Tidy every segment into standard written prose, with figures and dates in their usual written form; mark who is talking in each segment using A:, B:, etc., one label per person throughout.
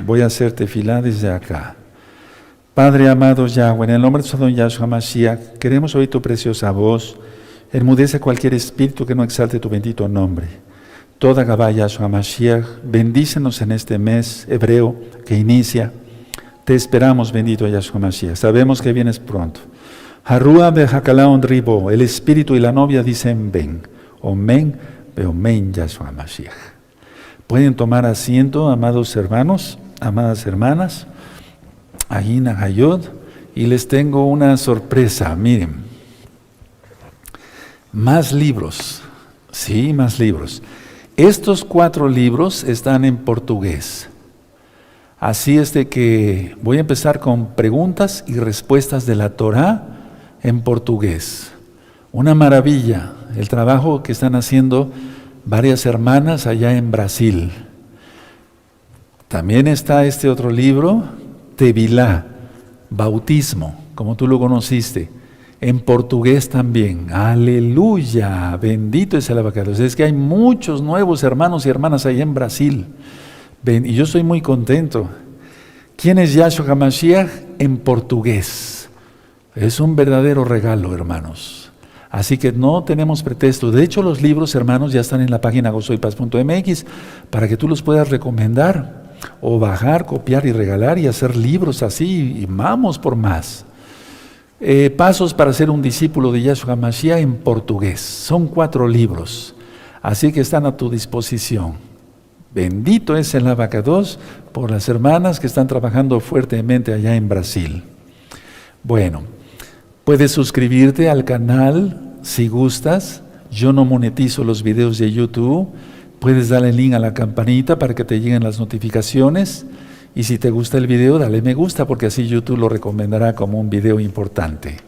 A: Voy a hacer tefilá desde acá. Padre amado Yahweh, en el nombre de Don Yahshua Mashiach, queremos oír tu preciosa voz. Enmudece cualquier espíritu que no exalte tu bendito nombre. Toda Gabá Yahshua Mashiach, bendícenos en este mes hebreo que inicia. Te esperamos, bendito Yahshua Mashiach. Sabemos que vienes pronto. Harúa Behakalaon Ribo, el espíritu y la novia dicen ven. Omen, beomen Yahshua Mashiach. Pueden tomar asiento, amados hermanos, amadas hermanas. Agina Hayod, y les tengo una sorpresa, miren, más libros, sí, más libros. Estos 4 libros están en portugués, así es de que voy a empezar con preguntas y respuestas de la Torá en portugués. Una maravilla, el trabajo que están haciendo varias hermanas allá en Brasil. También está este otro libro, Tevilá, bautismo, como tú lo conociste, en portugués también. Aleluya, bendito es el abacados. Es que hay muchos nuevos hermanos y hermanas ahí en Brasil. Y yo estoy muy contento. ¿Quién es Yahshua HaMashiach? En portugués. Es un verdadero regalo, hermanos. Así que no tenemos pretexto. De hecho, los libros, hermanos, ya están en la página gozoypaz.mx para que tú los puedas recomendar. O bajar, copiar y regalar y hacer libros así, y vamos por más. Pasos para ser un discípulo de Yahshua HaMashiach en portugués. Son 4 libros, así que están a tu disposición. Bendito es el abacados por las hermanas que están trabajando fuertemente allá en Brasil. Bueno, puedes suscribirte al canal si gustas. Yo no monetizo los videos de YouTube. Puedes darle link a la campanita para que te lleguen las notificaciones. Y si te gusta el video, dale me gusta, porque así YouTube lo recomendará como un video importante.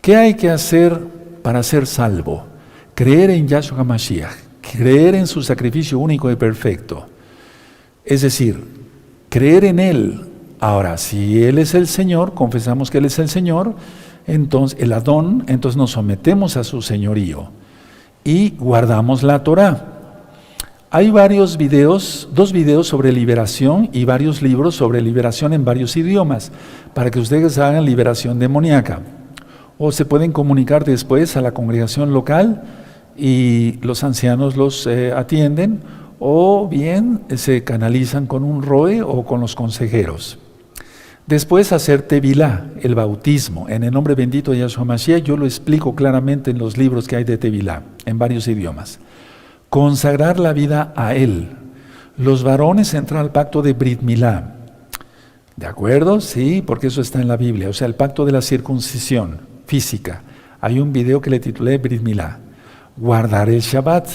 A: ¿Qué hay que hacer para ser salvo? Creer en Yahshua HaMashiach, creer en su sacrificio único y perfecto. Es decir, creer en Él. Ahora, si Él es el Señor, confesamos que Él es el Señor, entonces el Adón, entonces nos sometemos a su señorío y guardamos la Torá. Hay varios videos, 2 videos sobre liberación y varios libros sobre liberación en varios idiomas, para que ustedes hagan liberación demoníaca. O se pueden comunicar después a la congregación local y los ancianos los atienden, o bien se canalizan con un roe o con los consejeros. Después hacer tevilá, el bautismo, en el nombre bendito de Yahshua Mashiach. Yo lo explico claramente en los libros que hay de tevilá, en varios idiomas. Consagrar la vida a Él. Los varones entran al pacto de Brit Milá. ¿De acuerdo? Sí, porque eso está en la Biblia. O sea, el pacto de la circuncisión física. Hay un video que le titulé Brit Milá. Guardar el Shabbat,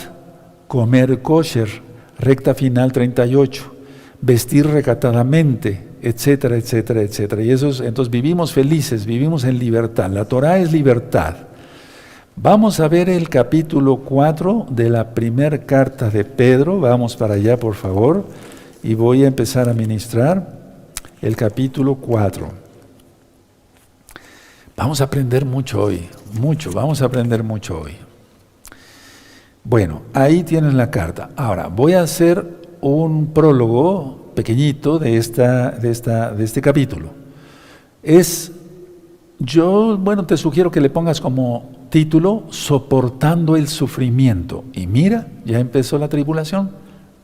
A: comer kosher, recta final 38, vestir recatadamente, etcétera, etcétera, etcétera. Y eso es, entonces vivimos felices, vivimos en libertad. La Torá es libertad. Vamos a ver el capítulo 4 de la primera carta de Pedro. Vamos para allá, por favor, y voy a empezar a ministrar el capítulo 4. Vamos a aprender mucho hoy, vamos a aprender mucho hoy. Bueno, ahí tienes la carta. Ahora, voy a hacer un prólogo pequeñito de este capítulo. Te sugiero que le pongas como título, soportando el sufrimiento. Y mira, ya empezó la tribulación.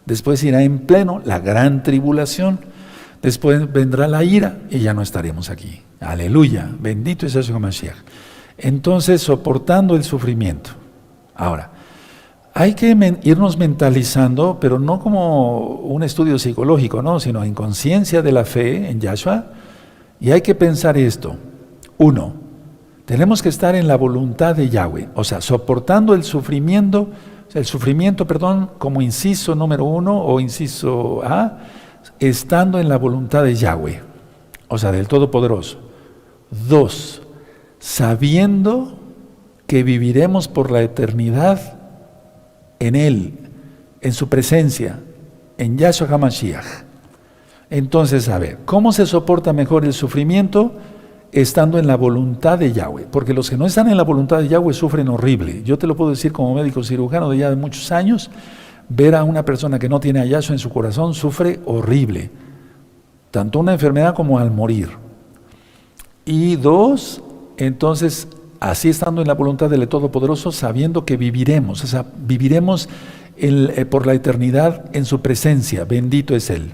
A: Después irá en pleno la gran tribulación. Después vendrá la ira y ya no estaremos aquí. Aleluya, bendito es Yahshua HaMashiach. Entonces, soportando el sufrimiento. Ahora, hay que irnos mentalizando, pero no como un estudio psicológico, ¿no? Sino en conciencia de la fe en Yahshua. Y hay que pensar esto. 1. Tenemos que estar en la voluntad de Yahweh, o sea, soportando el sufrimiento, como inciso número 1 o inciso A, estando en la voluntad de Yahweh, o sea, del Todopoderoso. 2, sabiendo que viviremos por la eternidad en Él, en su presencia, en Yahshua HaMashiach. Entonces, a ver, ¿cómo se soporta mejor el sufrimiento? Estando en la voluntad de Yahweh, porque los que no están en la voluntad de Yahweh sufren horrible. Yo te lo puedo decir como médico cirujano de ya de muchos años, ver a una persona que no tiene a Yahshua en su corazón sufre horrible. tanto una enfermedad como al morir. Y 2, entonces, así estando en la voluntad del Todopoderoso, sabiendo que viviremos, o sea, viviremos por la eternidad en su presencia, bendito es Él.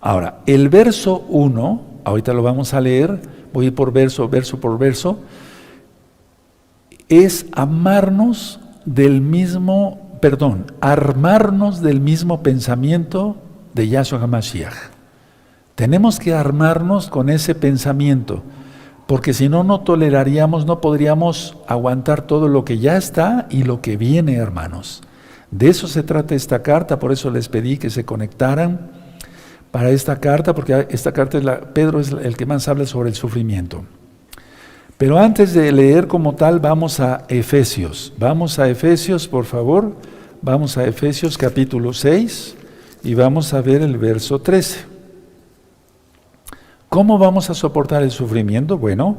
A: Ahora, el verso 1, ahorita lo vamos a leer, voy a ir por verso por verso, es armarnos del mismo pensamiento de Yahshua HaMashiach. Tenemos que armarnos con ese pensamiento, porque si no, no toleraríamos, no podríamos aguantar todo lo que ya está y lo que viene, hermanos. De eso se trata esta carta, por eso les pedí que se conectaran para esta carta, porque esta carta Pedro es el que más habla sobre el sufrimiento. Pero antes de leer como tal, vamos a Efesios. Vamos a Efesios, por favor. Vamos a Efesios capítulo 6 y vamos a ver el verso 13. ¿Cómo vamos a soportar el sufrimiento? Bueno,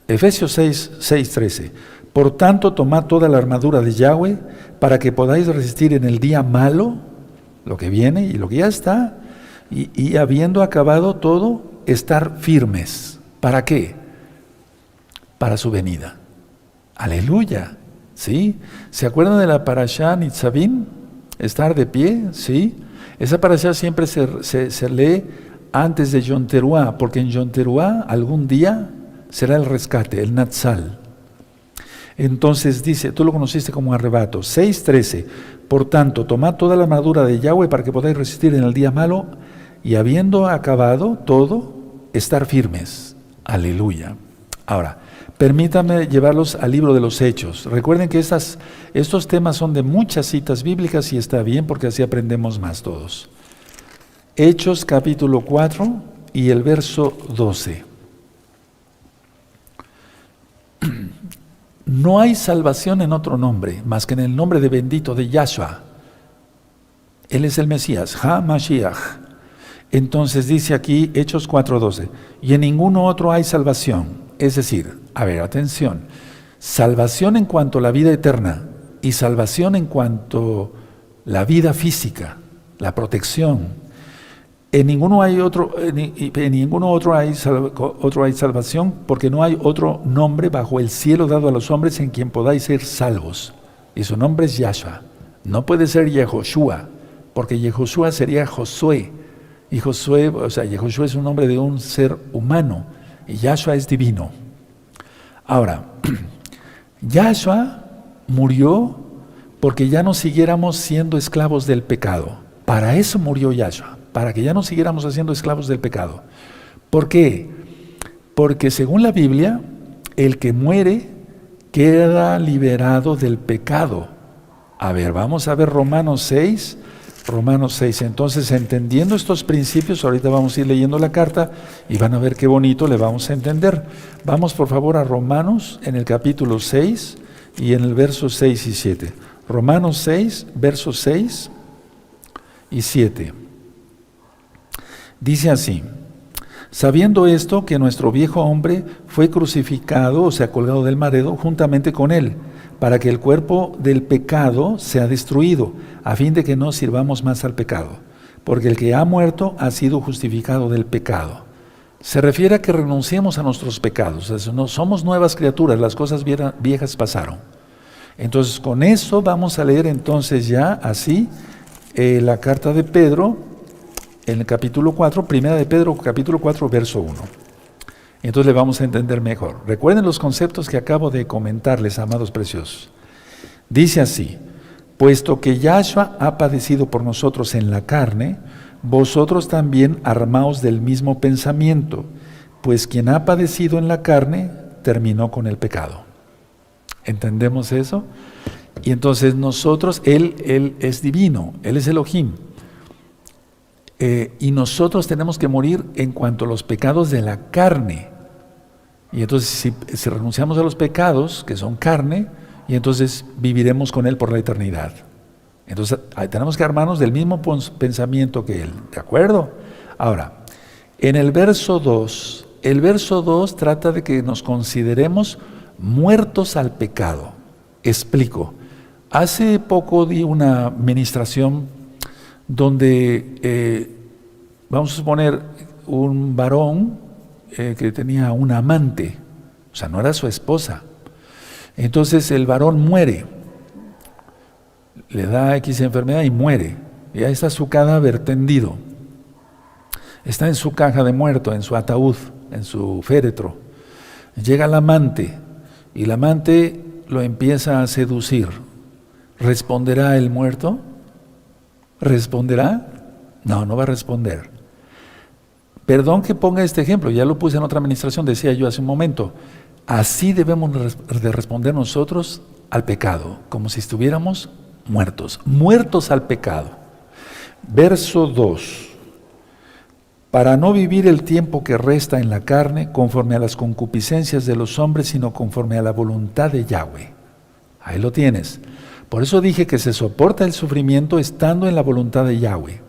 A: Efesios 6, 13. Por tanto, tomad toda la armadura de Yahweh para que podáis resistir en el día malo, lo que viene y lo que ya está, y habiendo acabado todo, estar firmes. ¿Para qué? Para su venida. Aleluya. ¿Sí? ¿Se acuerdan de la parashá Nitzavim? Estar de pie, ¿sí? Esa parashá siempre se lee antes de Yom Teruah, porque en Yom Teruah algún día será el rescate, el Natsal. Entonces dice, tú lo conociste como arrebato. 6:13. Por tanto, tomad toda la armadura de Yahweh para que podáis resistir en el día malo y habiendo acabado todo, estar firmes. Aleluya. Ahora, permítanme llevarlos al libro de los Hechos. Recuerden que estos temas son de muchas citas bíblicas y está bien porque así aprendemos más todos. Hechos capítulo 4 y el verso 12. No hay salvación en otro nombre, más que en el nombre de bendito de Yahshua. Él es el Mesías, HaMashiach. Entonces dice aquí, Hechos 4:12, y en ninguno otro hay salvación. Es decir, a ver, atención, salvación en cuanto a la vida eterna y salvación en cuanto a la vida física, la protección. En ninguno otro hay salvación, porque no hay otro nombre bajo el cielo dado a los hombres en quien podáis ser salvos. Y su nombre es Yahshua. No puede ser Yehoshua, porque Yehoshua sería Josué. Y Josué, Yehoshua es un nombre de un ser humano, y Yahshua es divino. Ahora, Yahshua murió porque ya no siguiéramos siendo esclavos del pecado. Para eso murió Yahshua, para que ya no siguiéramos siendo esclavos del pecado. ¿Por qué? Porque según la Biblia, el que muere queda liberado del pecado. A ver, vamos a ver Romanos 6. Entonces, entendiendo estos principios, ahorita vamos a ir leyendo la carta y van a ver qué bonito le vamos a entender. Vamos por favor a Romanos en el capítulo 6 y en el verso 6 y 7. Romanos 6, versos 6 y 7. Dice así: sabiendo esto, que nuestro viejo hombre fue crucificado, o sea, colgado del madero, juntamente con él, para que el cuerpo del pecado sea destruido, a fin de que no sirvamos más al pecado, porque el que ha muerto ha sido justificado del pecado. Se refiere a que renunciemos a nuestros pecados, no somos nuevas criaturas, las cosas viejas pasaron. Entonces, con eso vamos a leer entonces ya así la carta de Pedro, en el capítulo 4, primera de Pedro, capítulo 4, verso 1. Entonces le vamos a entender mejor. Recuerden los conceptos que acabo de comentarles, amados preciosos. Dice así: puesto que Yahshua ha padecido por nosotros en la carne, vosotros también armaos del mismo pensamiento, pues quien ha padecido en la carne terminó con el pecado. ¿Entendemos eso? Y entonces nosotros, Él es divino, Él es Elohim. Y nosotros tenemos que morir en cuanto a los pecados de la carne. Y entonces si renunciamos a los pecados que son carne, y entonces viviremos con Él por la eternidad. Entonces tenemos que armarnos del mismo pensamiento que Él, ¿de acuerdo? Ahora, en el verso 2 trata de que nos consideremos muertos al pecado. Explico. Hace poco di una ministración donde, vamos a suponer un varón que tenía una amante, o sea, no era su esposa. Entonces el varón muere, le da X enfermedad y muere. Y ahí está su cadáver tendido. Está en su caja de muerto, en su ataúd, en su féretro. Llega el amante y el amante lo empieza a seducir. ¿Responderá el muerto? ¿Responderá? No, no va a responder. Perdón que ponga este ejemplo, ya lo puse en otra administración, decía yo hace un momento. Así debemos de responder nosotros al pecado, como si estuviéramos muertos al pecado. Verso 2. Para no vivir el tiempo que resta en la carne conforme a las concupiscencias de los hombres, sino conforme a la voluntad de Yahweh. Ahí lo tienes. Por eso dije que se soporta el sufrimiento estando en la voluntad de Yahweh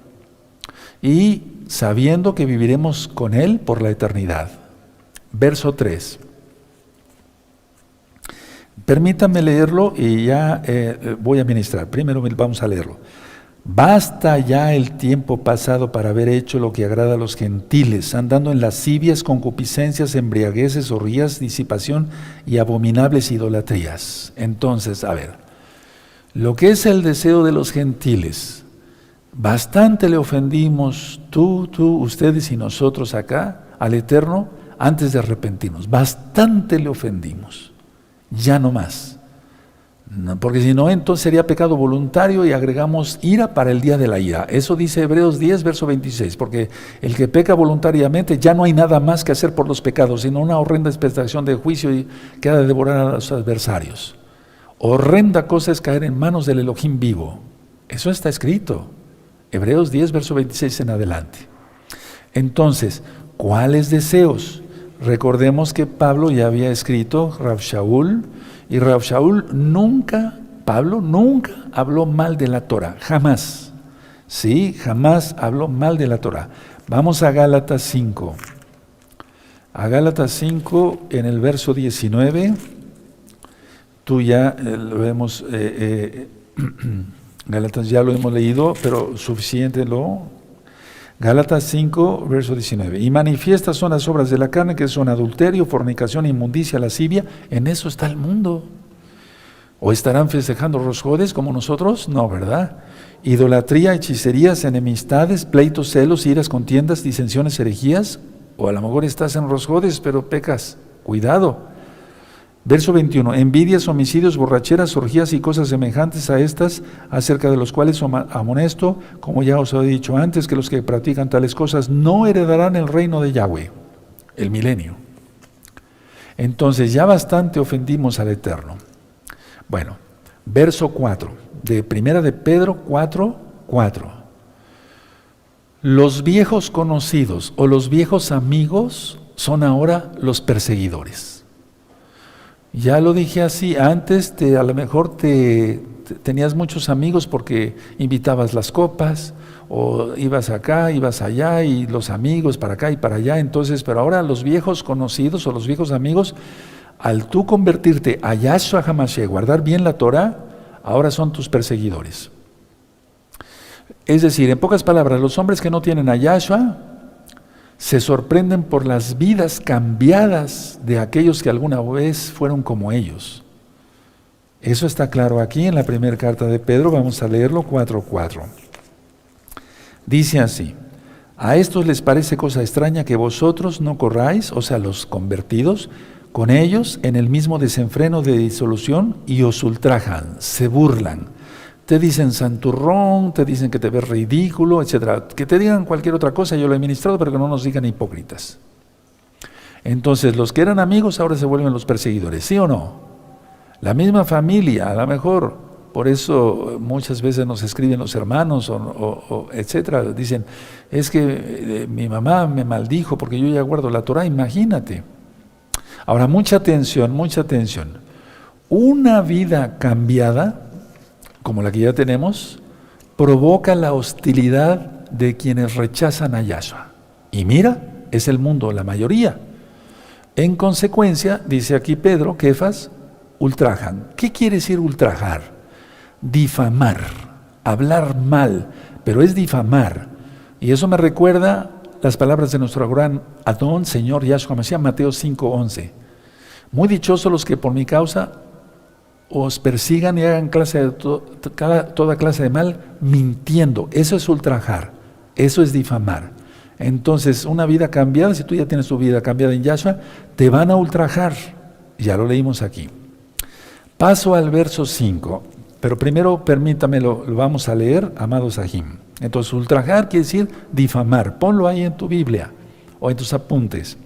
A: y sabiendo que viviremos con Él por la eternidad. Verso 3. Permítame leerlo y ya voy a ministrar. Primero vamos a leerlo. Basta ya el tiempo pasado para haber hecho lo que agrada a los gentiles, andando en lascivias, concupiscencias, embriagueces, orgías, disipación y abominables idolatrías. Entonces, a ver, lo que es el deseo de los gentiles, bastante le ofendimos tú, ustedes y nosotros acá al Eterno antes de arrepentirnos. Bastante le ofendimos, ya no más. No, porque si no, entonces sería pecado voluntario y agregamos ira para el día de la ira. Eso dice Hebreos 10, verso 26, porque el que peca voluntariamente ya no hay nada más que hacer por los pecados, sino una horrenda expectación de juicio y que ha de devorar a los adversarios. Horrenda cosa es caer en manos del Elohim vivo. Eso está escrito. Hebreos 10, verso 26 en adelante. Entonces, ¿cuáles deseos? Recordemos que Pablo ya había escrito Rav Shaul, y Rav Shaul Pablo nunca habló mal de la Torah, jamás. Sí, jamás habló mal de la Torah. Vamos a Gálatas 5. A Gálatas 5 en el verso 19. Tú ya lo hemos, Gálatas ya lo hemos leído, pero suficiente Gálatas 5, verso 19. Y manifiestas son las obras de la carne, que son adulterio, fornicación, inmundicia, lascivia. En eso está el mundo. ¿O estarán festejando Rosh Hodesh como nosotros? No, ¿verdad? Idolatría, hechicerías, enemistades, pleitos, celos, iras, contiendas, disensiones, herejías. O a lo mejor estás en Rosh Hodesh, pero pecas. Cuidado. Verso 21, envidias, homicidios, borracheras, orgías y cosas semejantes a estas, acerca de los cuales amonesto, como ya os he dicho antes, que los que practican tales cosas no heredarán el reino de Yahweh, el milenio. Entonces ya bastante ofendimos al Eterno. Bueno, verso 4, de primera de Pedro 4:4. Los viejos conocidos o los viejos amigos son ahora los perseguidores. Ya lo dije así, antes a lo mejor tenías muchos amigos porque invitabas las copas, o ibas acá, ibas allá, y los amigos para acá y para allá. Entonces, pero ahora los viejos conocidos o los viejos amigos, al tú convertirte a Yahshua HaMashiach, guardar bien la Torah, ahora son tus perseguidores. Es decir, en pocas palabras, los hombres que no tienen a Yahshua se sorprenden por las vidas cambiadas de aquellos que alguna vez fueron como ellos. Eso está claro aquí en la primera carta de Pedro. Vamos a leerlo, 4:4. Dice así: a estos les parece cosa extraña que vosotros no corráis, o sea, los convertidos, con ellos en el mismo desenfreno de disolución, y os ultrajan, se burlan. Te dicen santurrón, te dicen que te ves ridículo, etc. Que te digan cualquier otra cosa, yo lo he ministrado, pero que no nos digan hipócritas. Entonces, los que eran amigos ahora se vuelven los perseguidores, ¿sí o no? La misma familia, a lo mejor, por eso muchas veces nos escriben los hermanos, etc. Dicen, es que mi mamá me maldijo porque yo ya guardo la Torah, imagínate. Ahora, mucha atención, mucha atención. Una vida cambiada, como la que ya tenemos, provoca la hostilidad de quienes rechazan a Yahshua. Y mira, es el mundo, la mayoría. En consecuencia, dice aquí Pedro, Kefas, ultrajan. ¿Qué quiere decir ultrajar? Difamar, hablar mal, pero es difamar. Y eso me recuerda las palabras de nuestro gran Adón, Señor Yahshua Mashiach, Mateo 5:11. Muy dichosos los que por mi causa os persigan y hagan toda clase de mal mintiendo. Eso es ultrajar, eso es difamar. Entonces, una vida cambiada, si tú ya tienes tu vida cambiada en Yahshua, te van a ultrajar. Ya lo leímos aquí. Paso al verso 5, pero primero permítame, lo vamos a leer, amados Sahim. Entonces, ultrajar quiere decir difamar. Ponlo ahí en tu Biblia o en tus apuntes.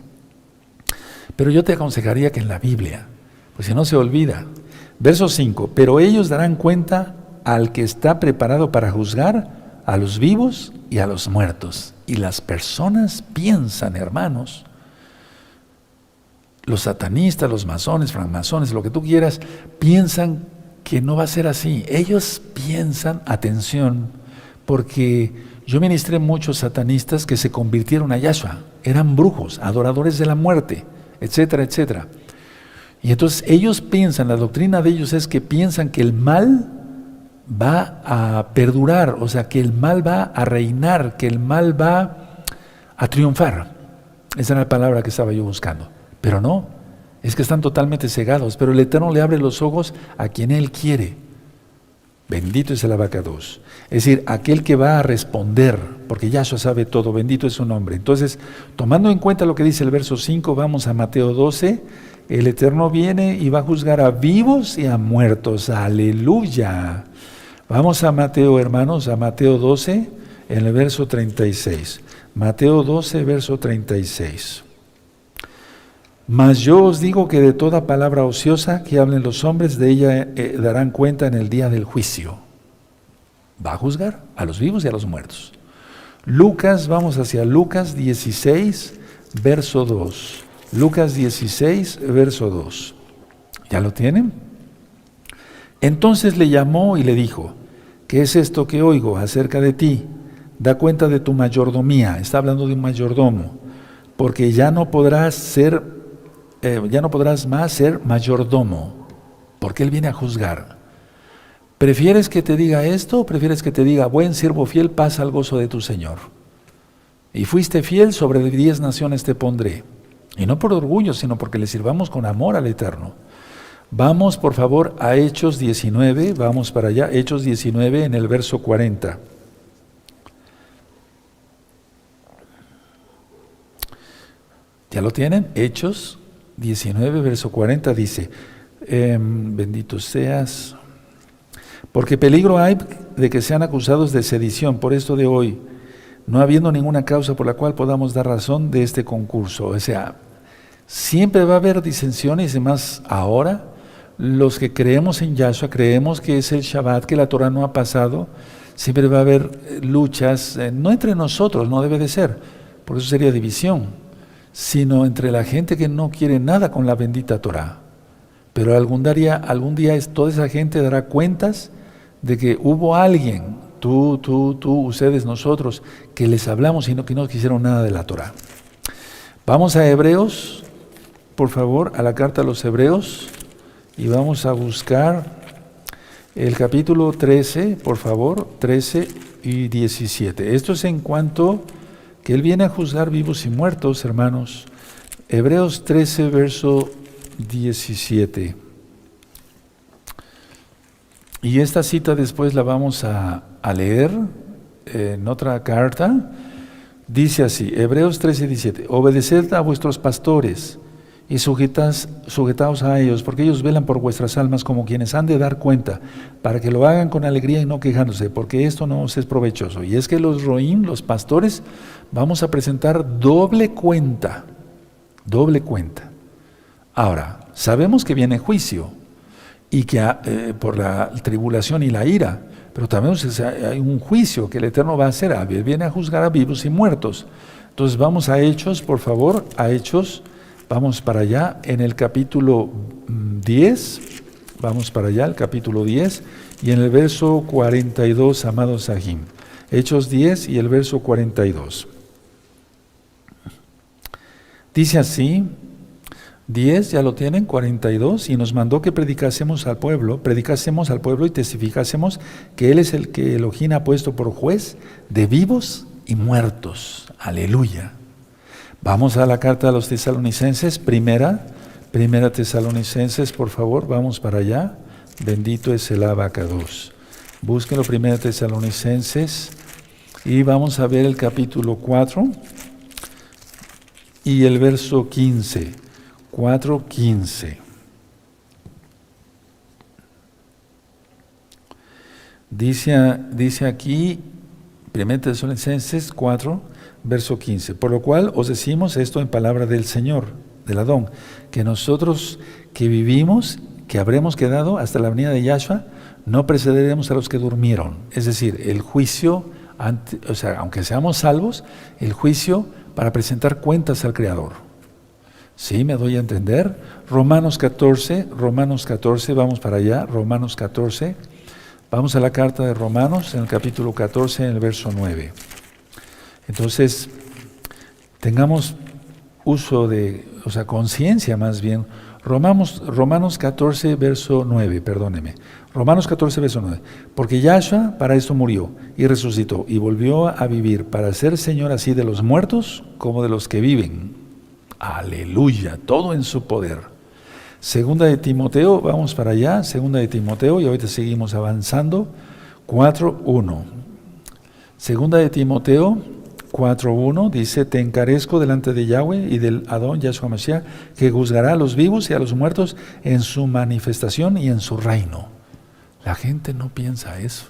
A: Pero yo te aconsejaría que en la Biblia, pues si no se olvida. Verso 5, pero ellos darán cuenta al que está preparado para juzgar a los vivos y a los muertos. Y las personas piensan, hermanos, los satanistas, los masones, francmasones, lo que tú quieras, piensan que no va a ser así. Ellos piensan, atención, porque yo ministré muchos satanistas que se convirtieron a Yahshua, eran brujos, adoradores de la muerte, etcétera, etcétera. Y entonces ellos piensan, la doctrina de ellos es que piensan que el mal va a perdurar, o sea, que el mal va a reinar, que el mal va a triunfar. Esa era la palabra que estaba yo buscando. Pero no, es que están totalmente cegados, pero el Eterno le abre los ojos a quien Él quiere. Bendito es el abacados. Es decir, aquel que va a responder, porque Yahshua sabe todo, bendito es su nombre. Entonces, tomando en cuenta lo que dice el verso 5, vamos a Mateo 12, el Eterno viene y va a juzgar a vivos y a muertos. Aleluya. Vamos a Mateo, hermanos, a Mateo 12, en el verso 36. Mateo 12, verso 36. Mas yo os digo que de toda palabra ociosa que hablen los hombres, de ella darán cuenta en el día del juicio. Va a juzgar a los vivos y a los muertos. Lucas, vamos hacia Lucas 16, verso 2. Lucas 16, verso 2. ¿Ya lo tienen? Entonces le llamó y le dijo, ¿qué es esto que oigo acerca de ti? Da cuenta de tu mayordomía. Está hablando de un mayordomo, porque ya no podrás más ser mayordomo, porque él viene a juzgar. ¿Prefieres que te diga esto o prefieres que te diga, buen siervo fiel, pasa al gozo de tu Señor? Y fuiste fiel, sobre 10 naciones te pondré. Y no por orgullo, sino porque le sirvamos con amor al Eterno. Vamos, por favor, a Hechos 19, vamos para allá, Hechos 19 en el verso 40. ¿Ya lo tienen? Hechos 19, verso 40 dice, bendito seas, porque peligro hay de que sean acusados de sedición por esto de hoy, no habiendo ninguna causa por la cual podamos dar razón de este concurso. O sea, siempre va a haber disensiones, y más ahora, los que creemos en Yahshua, creemos que es el Shabbat, que la Torah no ha pasado, siempre va a haber luchas, no entre nosotros, no debe de ser, por eso sería división, sino entre la gente que no quiere nada con la bendita Torah. Pero algún día toda esa gente dará cuentas de que hubo alguien, tú, ustedes, nosotros, que les hablamos y que no quisieron nada de la Torah. Vamos a Hebreos, por favor, a la carta a los Hebreos, y vamos a buscar el capítulo 13, por favor, 13 y 17. Esto es en cuanto que Él viene a juzgar vivos y muertos, hermanos. Hebreos 13, verso 17. Y esta cita después la vamos a leer en otra carta. Dice así, Hebreos 13, 17. Obedeced a vuestros pastores y sujetaos a ellos, porque ellos velan por vuestras almas como quienes han de dar cuenta, para que lo hagan con alegría y no quejándose, porque esto no os es provechoso. Y es que los roim, los pastores, vamos a presentar doble cuenta. Ahora, sabemos que viene juicio, y que por la tribulación y la ira, pero también hay un juicio que el Eterno va a hacer. Él viene a juzgar a vivos y muertos. Entonces vamos a Hechos, por favor, a Hechos. Vamos para allá, en el capítulo 10, vamos para allá, el capítulo 10, y en el verso 42, amados Sahim. Hechos 10 y el verso 42. Dice así, 10, ya lo tienen, 42, y nos mandó que predicásemos al pueblo y testificásemos que Él es el que Elohim ha puesto por juez de vivos y muertos. Aleluya. Vamos a la carta a los tesalonicenses, primera Tesalonicenses, por favor, vamos para allá. Bendito es el abacados. Búsquenlo, primera Tesalonicenses, y vamos a ver el capítulo 4 y el verso 15. 4:15. Dice aquí, 1 Tesalonicenses 4, verso 15. Por lo cual os decimos esto en palabra del Señor, del Adón, que nosotros que vivimos, que habremos quedado hasta la venida de Yahshua, no precederemos a los que durmieron. Es decir, el juicio, aunque seamos salvos, el juicio para presentar cuentas al Creador. ¿Sí? ¿Me doy a entender? Romanos 14, vamos para allá, Romanos 14. Vamos a la carta de Romanos, en el capítulo 14, en el verso 9. Entonces, tengamos conciencia más bien. Romanos 14, verso 9, perdóneme. Romanos 14, verso 9. Porque Yahshua para esto murió y resucitó y volvió a vivir para ser Señor así de los muertos como de los que viven. Aleluya, todo en su poder. Segunda de Timoteo, vamos para allá, segunda de Timoteo, y ahorita seguimos avanzando, 4:1. Segunda de Timoteo 4:1 dice: te encarezco delante de Yahweh y del Adón Yahshua Mashiach, que juzgará a los vivos y a los muertos en su manifestación y en su reino. La gente no piensa eso,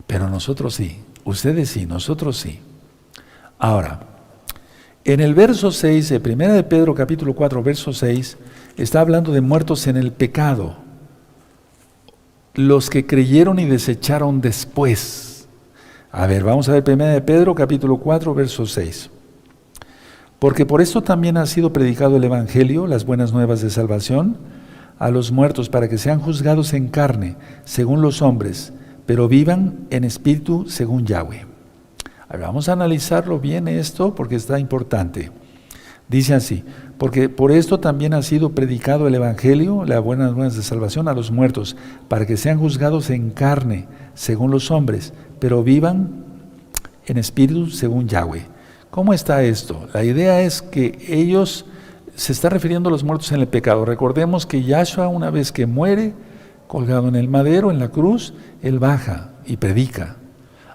A: pero nosotros sí, ustedes sí, nosotros sí. Ahora, en el verso 6 de 1 de Pedro capítulo 4, verso 6, está hablando de muertos en el pecado, los que creyeron y desecharon después. A ver, vamos a ver 1 de Pedro capítulo 4, verso 6. Porque por esto también ha sido predicado el Evangelio, las buenas nuevas de salvación, a los muertos para que sean juzgados en carne, según los hombres, pero vivan en espíritu según Yahweh. A ver, vamos a analizarlo bien esto porque está importante. Dice así: porque por esto también ha sido predicado el Evangelio, las buenas nuevas de salvación, a los muertos, para que sean juzgados en carne, según los hombres, pero vivan en espíritu según Yahweh. ¿Cómo está esto? La idea es que ellos se están refiriendo a los muertos en el pecado. Recordemos que Yahshua, una vez que muere, colgado en el madero, en la cruz, Él baja y predica.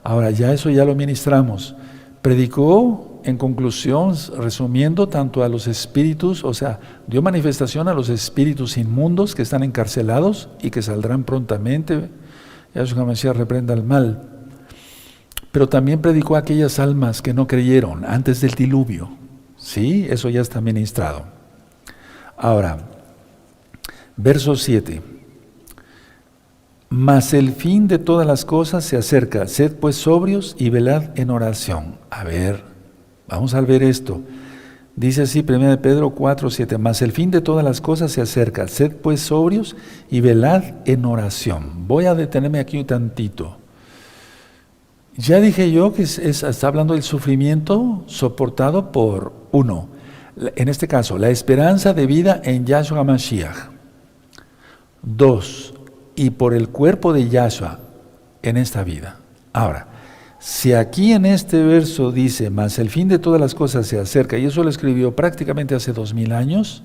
A: Ahora, eso ya lo ministramos. Predicó, en conclusión, resumiendo, tanto a los espíritus, dio manifestación a los espíritus inmundos que están encarcelados y que saldrán prontamente. Yahshua Mashiach reprenda el mal. Pero también predicó a aquellas almas que no creyeron antes del diluvio. Sí, eso ya está ministrado. Ahora, verso 7. Mas el fin de todas las cosas se acerca. Sed pues sobrios y velad en oración. A ver, vamos a ver esto. Dice así, 1 de Pedro 4, 7. Mas el fin de todas las cosas se acerca. Sed pues sobrios y velad en oración. Voy a detenerme aquí un tantito. Ya dije yo que está hablando del sufrimiento soportado por uno. En este caso, la esperanza de vida en Yahshua Mashiach. 2. Y por el cuerpo de Yahshua en esta vida. Ahora, si aquí en este verso dice, mas el fin de todas las cosas se acerca, y eso lo escribió prácticamente hace 2000 años,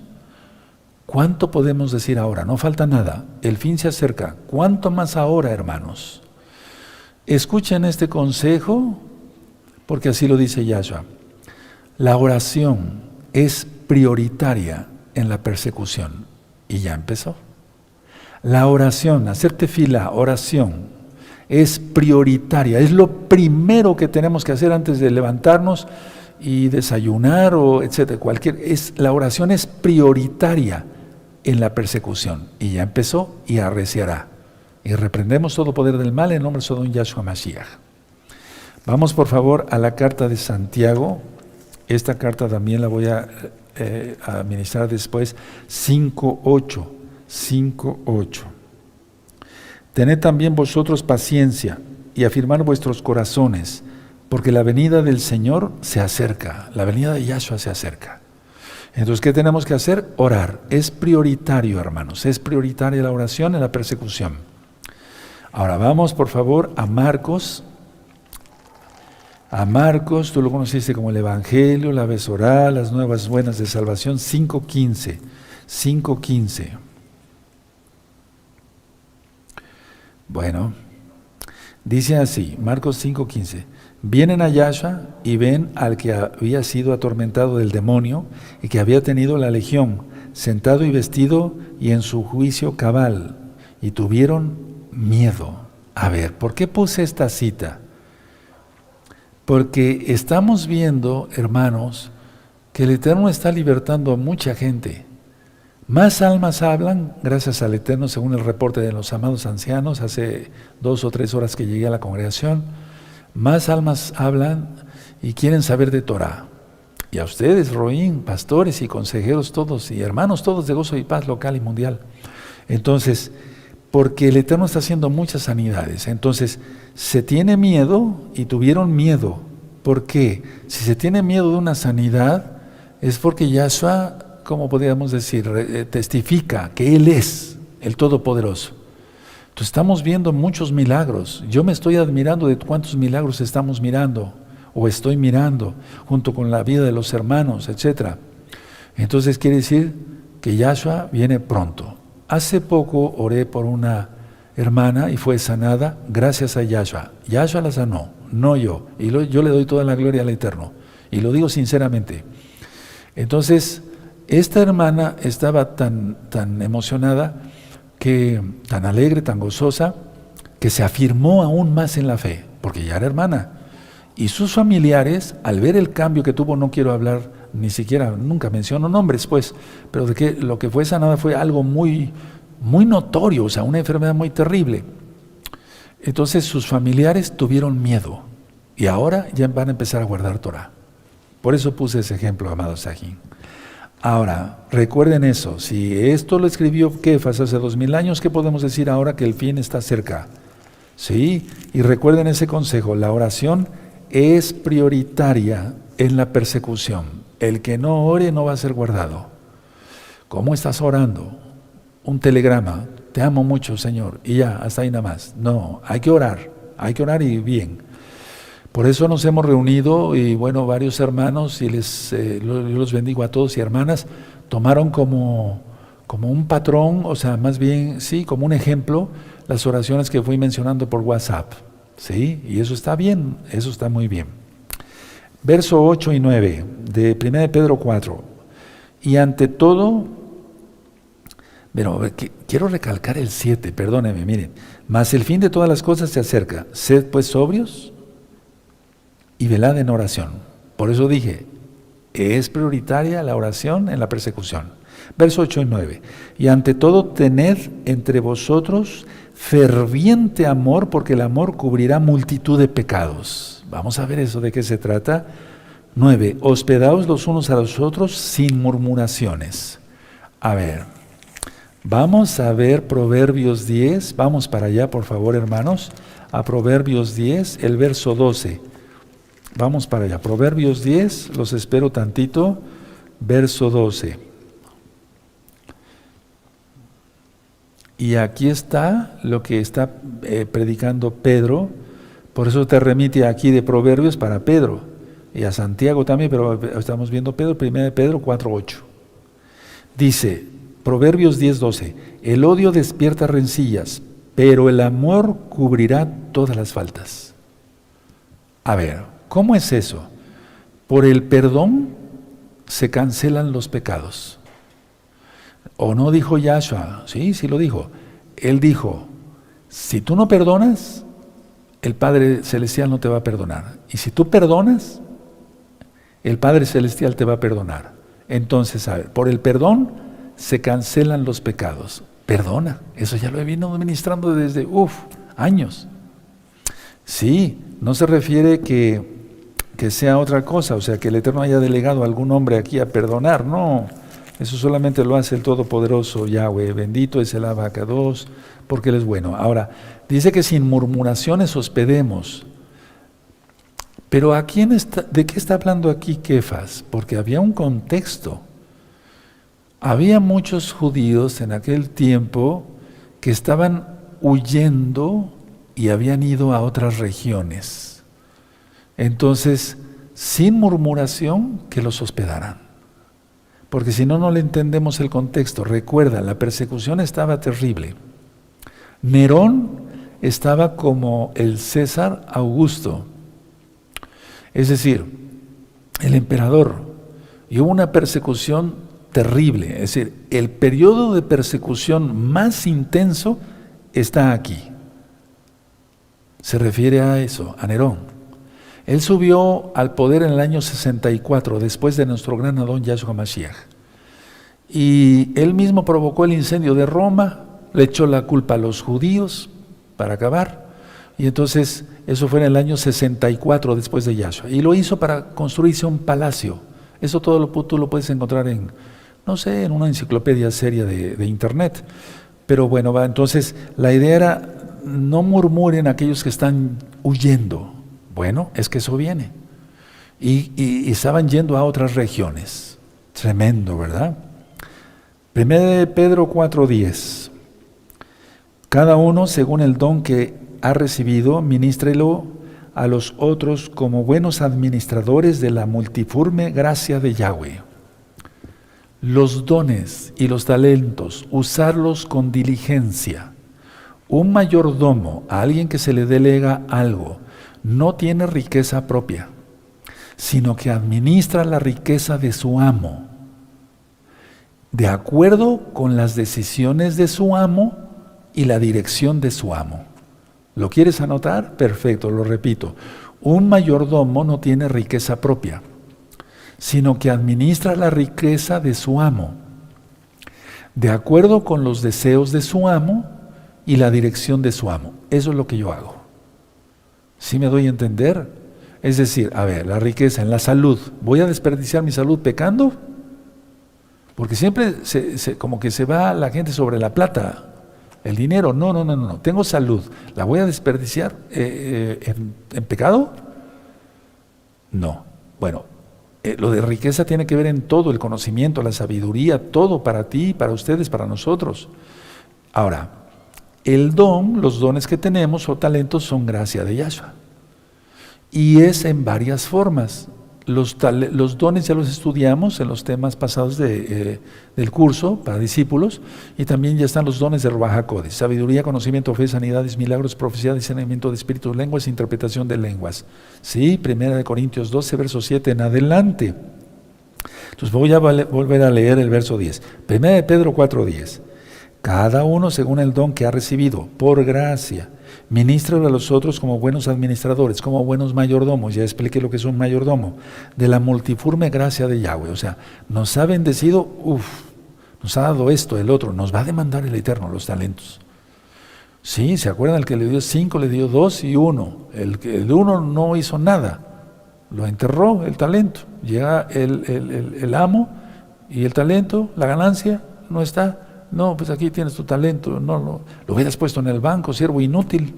A: ¿cuánto podemos decir ahora? No falta nada, el fin se acerca. ¿Cuánto más ahora, hermanos? Escuchen este consejo, porque así lo dice Yahshua. La oración es prioritaria en la persecución, y ya empezó. La oración, hacer tefilá, oración, es prioritaria, es lo primero que tenemos que hacer antes de levantarnos y desayunar o etcétera. La oración es prioritaria en la persecución, y ya empezó y arreciará. Y reprendemos todo poder del mal en nombre de Sodom Yahshua Mashiach. Vamos por favor a la carta de Santiago. Esta carta también la voy a administrar después. 5:8. 5:8. Tened también vosotros paciencia y afirmad vuestros corazones, porque la venida del Señor se acerca, la venida de Yahshua se acerca. Entonces, ¿qué tenemos que hacer? Orar. Es prioritario, hermanos, es prioritaria la oración en la persecución. Ahora vamos, por favor, a Marcos A Marcos, tú lo conociste como el Evangelio, la Besorá, las nuevas buenas de salvación, 5:15. 5:15. Bueno, dice así, Marcos 5:15. Vienen a Yahshua y ven al que había sido atormentado del demonio y que había tenido la legión, sentado y vestido y en su juicio cabal, y tuvieron miedo. A ver, ¿por qué puse esta cita? Porque estamos viendo, hermanos, que el Eterno está libertando a mucha gente. Más almas hablan, gracias al Eterno, según el reporte de los amados ancianos, hace 2 o 3 horas que llegué a la congregación, más almas hablan y quieren saber de Torah. Y a ustedes, Roín, pastores y consejeros todos, y hermanos todos de gozo y paz local y mundial. Entonces, porque el Eterno está haciendo muchas sanidades. Entonces, se tiene miedo y tuvieron miedo. ¿Por qué? Si se tiene miedo de una sanidad, es porque Yahshua, como podríamos decir, testifica que Él es el Todopoderoso. Entonces, estamos viendo muchos milagros. Yo me estoy admirando de cuántos milagros estamos mirando, o estoy mirando, junto con la vida de los hermanos, etc. Entonces, quiere decir que Yahshua viene pronto. Hace poco oré por una hermana y fue sanada gracias a Yahshua. Yahshua la sanó, no yo. Y yo le doy toda la gloria al Eterno. Y lo digo sinceramente. Entonces, esta hermana estaba tan emocionada, tan alegre, tan gozosa, que se afirmó aún más en la fe, porque ya era hermana. Y sus familiares, al ver el cambio que tuvo, no quiero hablar ni siquiera, nunca menciono nombres, pues, pero de que lo que fue sanada fue algo muy, muy notorio, o sea, una enfermedad muy terrible. Entonces sus familiares tuvieron miedo y ahora ya van a empezar a guardar Torah. Por eso puse ese ejemplo, amado Sajín. Ahora, recuerden eso, si esto lo escribió Kefas hace 2000 años, ¿qué podemos decir ahora que el fin está cerca? Sí, y recuerden ese consejo, la oración es prioritaria en la persecución. El que no ore no va a ser guardado. ¿Cómo estás orando? Un telegrama, te amo mucho, Señor, y ya, hasta ahí nada más. No, hay que orar y bien. Por eso nos hemos reunido y bueno, varios hermanos, y yo los bendigo a todos y hermanas, tomaron como un patrón, o sea, más bien, sí, como un ejemplo, las oraciones que fui mencionando por WhatsApp. Sí, y eso está bien, eso está muy bien. Verso 8 y 9 de 1 de Pedro 4. Y ante todo, pero quiero recalcar el 7, perdónenme, miren. Mas el fin de todas las cosas se acerca. Sed pues sobrios y velad en oración. Por eso dije, es prioritaria la oración en la persecución. Verso 8 y 9. Y ante todo tened entre vosotros ferviente amor, porque el amor cubrirá multitud de pecados. Vamos a ver eso, ¿de qué se trata? 9. Hospedaos los unos a los otros sin murmuraciones. A ver, vamos a ver Proverbios 10. Vamos para allá, por favor, hermanos. A Proverbios 10, el verso 12. Vamos para allá. Proverbios 10, los espero tantito. Verso 12. Y aquí está lo que está predicando Pedro. Por eso te remite aquí de Proverbios para Pedro. Y a Santiago también, pero estamos viendo Pedro, 1 de Pedro 4:8. Dice, Proverbios 10:12, el odio despierta rencillas, pero el amor cubrirá todas las faltas. A ver, ¿cómo es eso? Por el perdón se cancelan los pecados. ¿O no dijo Yahshua? Sí lo dijo. Él dijo, si tú no perdonas, el Padre Celestial no te va a perdonar. Y si tú perdonas, el Padre Celestial te va a perdonar. Entonces, a ver, por el perdón se cancelan los pecados. Perdona, eso ya lo he venido administrando desde, años. Sí, no se refiere que sea otra cosa, o sea, que el Eterno haya delegado a algún hombre aquí a perdonar, no. Eso solamente lo hace el Todopoderoso Yahweh, bendito es el Abacados, porque Él es bueno. Ahora, dice que sin murmuraciones hospedemos. Pero ¿de qué está hablando aquí Kefas? Porque había un contexto. Había muchos judíos en aquel tiempo que estaban huyendo y habían ido a otras regiones. Entonces, sin murmuración, que los hospedaran. Porque si no, no le entendemos el contexto. Recuerda, la persecución estaba terrible. Nerón estaba como el César Augusto, es decir, el emperador, y hubo una persecución terrible. Es decir, el periodo de persecución más intenso está aquí. Se refiere a eso, a Nerón. Él subió al poder en el año 64, después de nuestro gran Adón Yahshua Mashiach. Y él mismo provocó el incendio de Roma, le echó la culpa a los judíos para acabar. Y entonces, eso fue en el año 64 después de Yahshua. Y lo hizo para construirse un palacio. Eso todo tú lo puedes encontrar en, no sé, en una enciclopedia seria de internet. Pero bueno, entonces la idea era, no murmuren aquellos que están huyendo. Bueno, es que eso viene. Y estaban yendo a otras regiones. Tremendo, ¿verdad? 1 Pedro 4:10. Cada uno, según el don que ha recibido, ministrelo a los otros como buenos administradores de la multiforme gracia de Yahweh. Los dones y los talentos, usarlos con diligencia. Un mayordomo, a alguien que se le delega algo, no tiene riqueza propia, sino que administra la riqueza de su amo, de acuerdo con las decisiones de su amo y la dirección de su amo. ¿Lo quieres anotar? Perfecto, lo repito. Un mayordomo no tiene riqueza propia, sino que administra la riqueza de su amo, de acuerdo con los deseos de su amo y la dirección de su amo. Eso es lo que yo hago. ¿Sí me doy a entender? Es decir, a ver, la riqueza en la salud. ¿Voy a desperdiciar mi salud pecando? Porque siempre como que se va la gente sobre la plata, el dinero. No. Tengo salud. ¿La voy a desperdiciar en pecado? No. Bueno, lo de riqueza tiene que ver en todo, el conocimiento, la sabiduría, todo para ti, para ustedes, para nosotros. Ahora, el don, los dones que tenemos o talentos son gracia de Yahshua. Y es en varias formas. Los dones ya los estudiamos en los temas pasados del curso para discípulos, y también ya están los dones de Ruach HaKodesh: sabiduría, conocimiento, fe, sanidades, milagros, profecía, discernimiento de espíritus, lenguas, interpretación de lenguas. Sí, 1 Corintios 12, verso 7 en adelante. Entonces voy a volver a leer el verso 10. 1 Pedro 4:10. Cada uno según el don que ha recibido, por gracia, ministra a los otros como buenos administradores, como buenos mayordomos. Ya expliqué lo que es un mayordomo, de la multiforme gracia de Yahweh. O sea, nos ha bendecido, nos ha dado esto, el otro, nos va a demandar el Eterno los talentos. Sí, ¿se acuerdan? El que le dio 5, le dio 2 y 1. El de 1 no hizo nada, lo enterró el talento. Llega el amo y el talento, la ganancia, no está. No, pues aquí tienes tu talento, no, lo hubieras puesto en el banco, siervo inútil.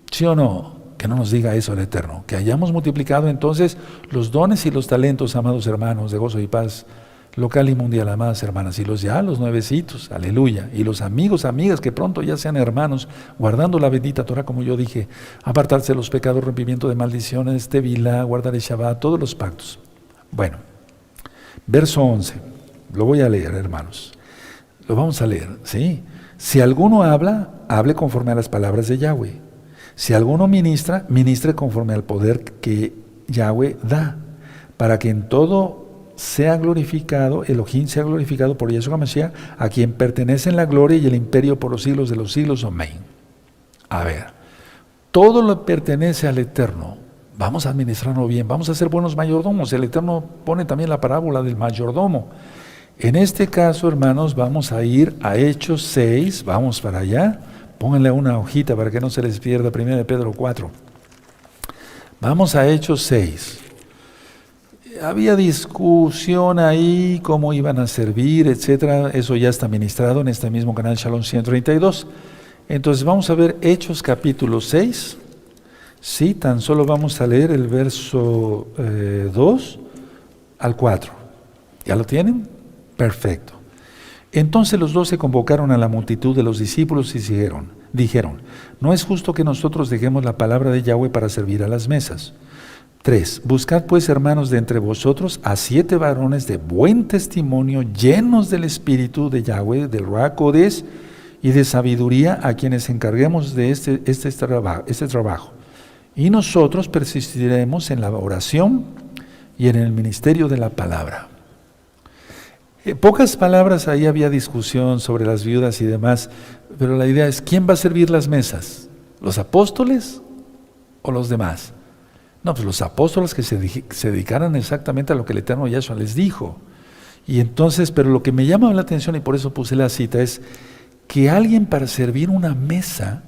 A: ¿Sí o no? Que no nos diga eso el Eterno, que hayamos multiplicado entonces los dones y los talentos, amados hermanos, de gozo y paz, local y mundial, amadas hermanas, y los nuevecitos, aleluya, y los amigos, amigas, que pronto ya sean hermanos, guardando la bendita Torah, como yo dije, apartarse de los pecados, rompimiento de maldiciones, tevilá, guardar el Shabbat, todos los pactos. Bueno, verso 11, lo voy a leer, hermanos. Lo vamos a leer, ¿sí? Si alguno habla, hable conforme a las palabras de Yahweh. Si alguno ministra, ministre conforme al poder que Yahweh da, para que en todo sea glorificado, Elohim sea glorificado por Yahshua Mashiach, a quien pertenecen la gloria y el imperio por los siglos de los siglos. Amén. A ver, todo lo pertenece al Eterno. Vamos a administrarlo bien, vamos a ser buenos mayordomos. El Eterno pone también la parábola del mayordomo. En este caso, hermanos, vamos a ir a Hechos 6, vamos para allá, pónganle una hojita para que no se les pierda 1 Pedro 4. Vamos a Hechos 6. Había discusión ahí, cómo iban a servir, etcétera. Eso ya está ministrado en este mismo canal Shalom 132. Entonces vamos a ver Hechos capítulo 6. Sí, tan solo vamos a leer el verso 2 al 4. ¿Ya lo tienen? Perfecto. Entonces los 12 convocaron a la multitud de los discípulos y dijeron, no es justo que nosotros dejemos la palabra de Yahweh para servir a las mesas. 3. Buscad pues, hermanos, de entre vosotros a 7 varones de buen testimonio, llenos del Espíritu de Yahweh, del Ruach Kodesh y de sabiduría, a quienes encarguemos de este trabajo. Y nosotros persistiremos en la oración y en el ministerio de la palabra. Pocas palabras, ahí había discusión sobre las viudas y demás, pero la idea es, ¿quién va a servir las mesas? ¿Los apóstoles o los demás? No, pues los apóstoles que se dedicaran exactamente a lo que el Eterno Yahshua les dijo. Y entonces, pero lo que me llama la atención, y por eso puse la cita, es que alguien para servir una mesa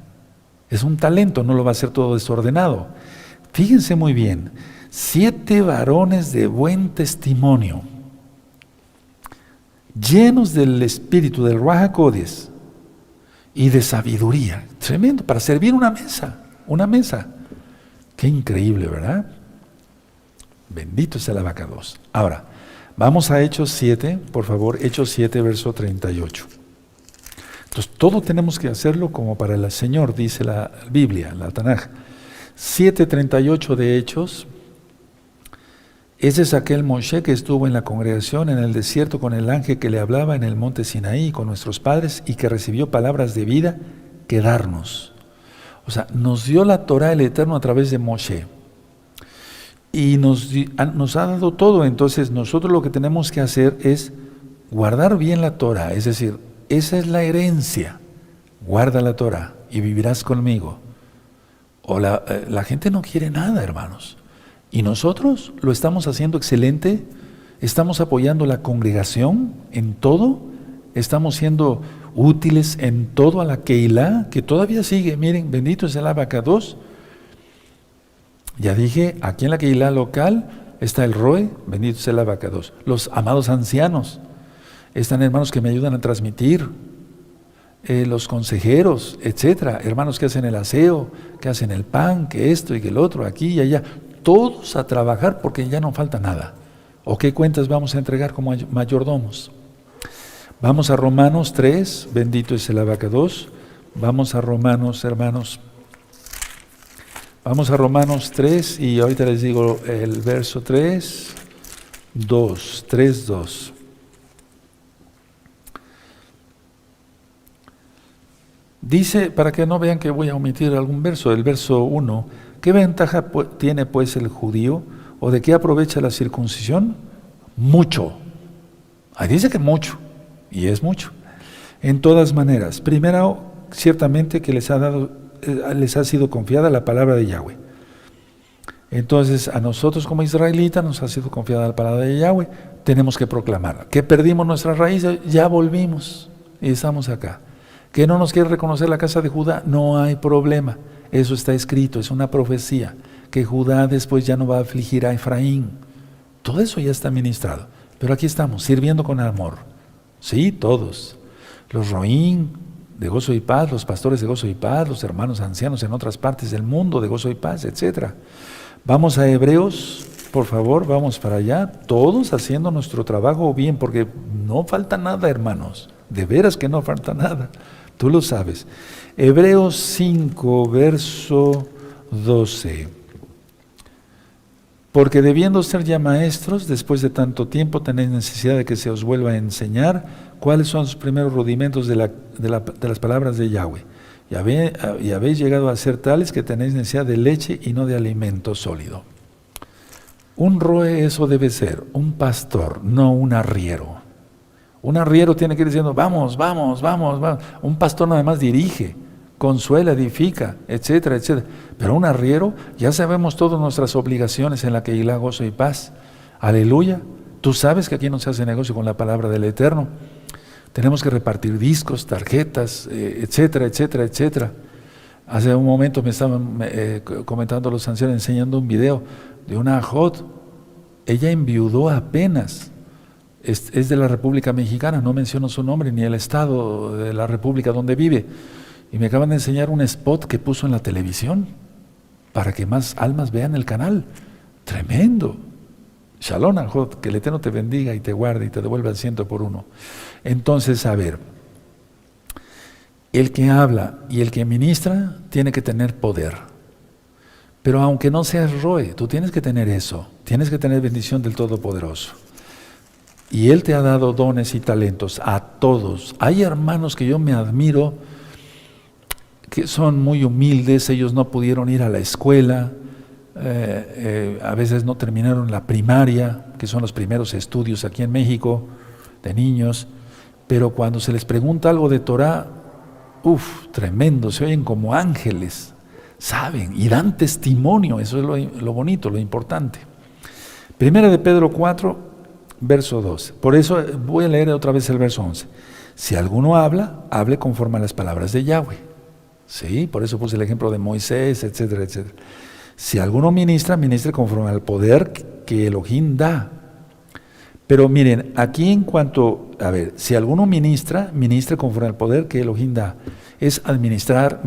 A: es un talento, no lo va a hacer todo desordenado. Fíjense muy bien, 7 varones de buen testimonio, llenos del Espíritu, del Ruach HaKodesh y de sabiduría. Tremendo, para servir una mesa. Qué increíble, ¿verdad? Bendito sea el Abacados. Ahora, vamos a Hechos 7, por favor, Hechos 7, verso 38. Entonces, todo tenemos que hacerlo como para el Señor, dice la Biblia, la Tanaj. 7:38 de Hechos. Ese es aquel Moshe que estuvo en la congregación en el desierto con el ángel que le hablaba en el monte Sinaí con nuestros padres y que recibió palabras de vida que darnos. O sea, nos dio la Torah el Eterno a través de Moshe. Y nos ha dado todo. Entonces nosotros lo que tenemos que hacer es guardar bien la Torah. Es decir, esa es la herencia. Guarda la Torah y vivirás conmigo. O la gente no quiere nada, hermanos. Y nosotros lo estamos haciendo excelente. Estamos apoyando la congregación en todo. Estamos siendo útiles en todo a la Keilah, que todavía sigue. Miren, bendito es el Abacados. Ya dije, aquí en la Keilah local está el Roe, bendito es el Abacados. Los amados ancianos, están hermanos que me ayudan a transmitir, los consejeros, etcétera, hermanos que hacen el aseo, que hacen el pan, que esto y que el otro, aquí y allá, todos a trabajar porque ya no falta nada. ¿O qué cuentas vamos a entregar como mayordomos? Vamos a Romanos 3, bendito es el Abacados. Vamos a Romanos, hermanos. Vamos a Romanos 3 y ahorita les digo el verso 3, 2. Dice, para que no vean que voy a omitir algún verso, el verso 1, ¿qué ventaja tiene pues el judío o de qué aprovecha la circuncisión? Mucho. Ahí dice que mucho. Y es mucho. En todas maneras, primero, ciertamente que les ha sido confiada la palabra de Yahweh. Entonces, a nosotros como israelitas nos ha sido confiada la palabra de Yahweh, tenemos que proclamarla. Que perdimos nuestras raíces, ya volvimos y estamos acá. Que no nos quiere reconocer la casa de Judá, no hay problema. Eso está escrito, es una profecía. Que Judá después ya no va a afligir a Efraín. Todo eso ya está ministrado. Pero aquí estamos, sirviendo con amor. Sí, todos. Los roín de Gozo y Paz, los pastores de Gozo y Paz, los hermanos ancianos en otras partes del mundo de Gozo y Paz, etc. Vamos a Hebreos, por favor, vamos para allá, todos haciendo nuestro trabajo bien, porque no falta nada, hermanos. De veras que no falta nada. Tú lo sabes. Hebreos 5, verso 12. Porque debiendo ser ya maestros, después de tanto tiempo tenéis necesidad de que se os vuelva a enseñar cuáles son los primeros rudimentos de las palabras de Yahweh. Y habéis llegado a ser tales que tenéis necesidad de leche y no de alimento sólido. Un roe eso debe ser, un pastor, no un arriero. Un arriero tiene que ir diciendo, vamos. Un pastor nada más dirige, consuela, edifica, etcétera, etcétera. Pero un arriero, ya sabemos todas nuestras obligaciones en la Keilah, Gozo y Paz. Aleluya. Tú sabes que aquí no se hace negocio con la palabra del Eterno. Tenemos que repartir discos, tarjetas, etcétera, etcétera, etcétera. Hace un momento me estaban comentando los ancianos, enseñando un video de una ajot. Ella enviudó apenas. Es de la República Mexicana, no menciono su nombre ni el estado de la República donde vive. Y me acaban de enseñar un spot que puso en la televisión para que más almas vean el canal. Tremendo. Shalom, Ajot, que el Eterno te bendiga y te guarde y te devuelva el 100 por 1. Entonces, a ver, el que habla y el que ministra tiene que tener poder. Pero aunque no seas Roe, tú tienes que tener eso, tienes que tener bendición del Todopoderoso. Y Él te ha dado dones y talentos a todos. Hay hermanos que yo me admiro, que son muy humildes, ellos no pudieron ir a la escuela, a veces no terminaron la primaria, que son los primeros estudios aquí en México, de niños, pero cuando se les pregunta algo de Torah, tremendo, se oyen como ángeles, saben y dan testimonio, eso es lo bonito, lo importante. Primera de Pedro 4, verso 12. Por eso voy a leer otra vez el verso 11. Si alguno habla, hable conforme a las palabras de Yahweh. Sí, por eso puse el ejemplo de Moisés, etcétera, etcétera. Si alguno ministra, ministre conforme al poder que Elohim da. Pero miren, aquí en cuanto, si alguno ministra, ministre conforme al poder que Elohim da. Es ministrar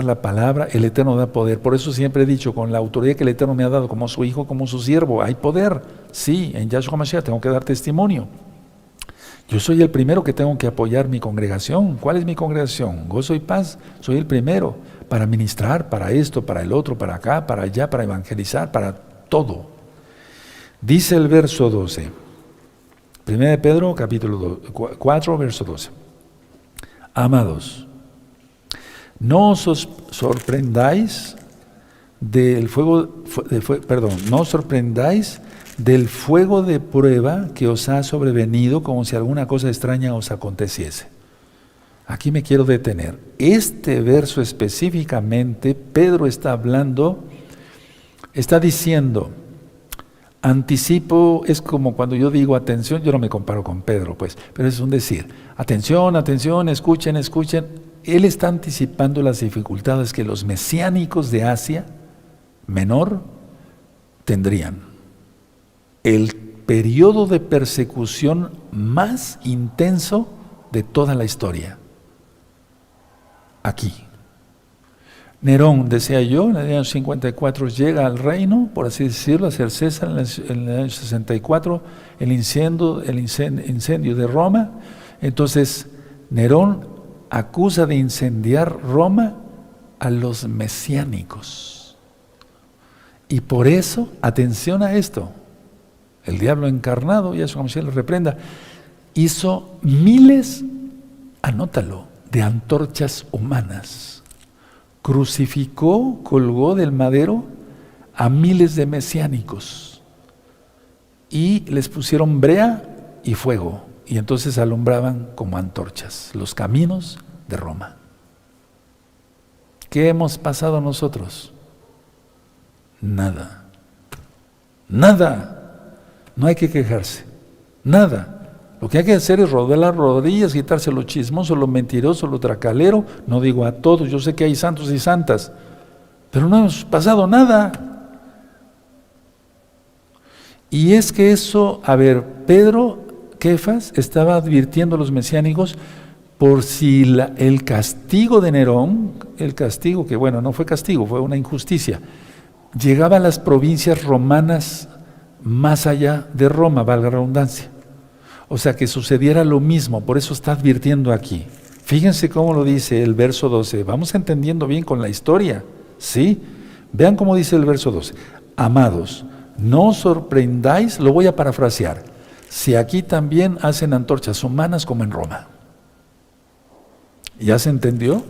A: la palabra, el Eterno da poder. Por eso siempre he dicho, con la autoridad que el Eterno me ha dado como su hijo, como su siervo, hay poder. Sí, en Yahshua Mashiach tengo que dar testimonio. Yo soy el primero que tengo que apoyar mi congregación. ¿Cuál es mi congregación? Gozo y paz. Soy el primero para ministrar, para esto, para el otro, para acá, para allá, para evangelizar, para todo. Dice el verso 12. 1 de Pedro, capítulo 4, verso 12. Amados, no os sorprendáis no os sorprendáis del fuego de prueba que os ha sobrevenido como si alguna cosa extraña os aconteciese. Aquí me quiero detener. Este verso específicamente, Pedro está diciendo, anticipo, es como cuando yo digo atención, yo no me comparo con Pedro, pero es un decir, atención, atención, escuchen, escuchen. Él está anticipando las dificultades que los mesiánicos de Asia Menor tendrían. El periodo de persecución más intenso de toda la historia. Aquí. Nerón, decía yo, en el año 54 llega al reino, por así decirlo, a ser César. En el año 64 el incendio de Roma. Entonces Nerón acusa de incendiar Roma a los mesiánicos. Y por eso, atención a esto, el diablo encarnado, Yahshua Mashiach lo reprenda, hizo miles, anótalo, de antorchas humanas. Crucificó, colgó del madero a miles de mesiánicos y les pusieron brea y fuego, y entonces alumbraban como antorchas los caminos de Roma. ¿Qué hemos pasado nosotros? Nada. No hay que quejarse. Nada. Lo que hay que hacer es rodar las rodillas, quitarse lo chismoso, lo mentiroso, lo tracalero. No digo a todos, yo sé que hay santos y santas, pero no hemos pasado nada. Y es que eso, Pedro, Kefas, estaba advirtiendo a los mesiánicos por si el castigo de Nerón, el castigo que no fue castigo, fue una injusticia, llegaba a las provincias romanas más allá de Roma, valga la redundancia. O sea, que sucediera lo mismo, por eso está advirtiendo aquí. Fíjense cómo lo dice el verso 12, vamos entendiendo bien con la historia, ¿sí? Vean cómo dice el verso 12. Amados, no os sorprendáis, lo voy a parafrasear, si aquí también hacen antorchas humanas como en Roma. ¿Ya se entendió?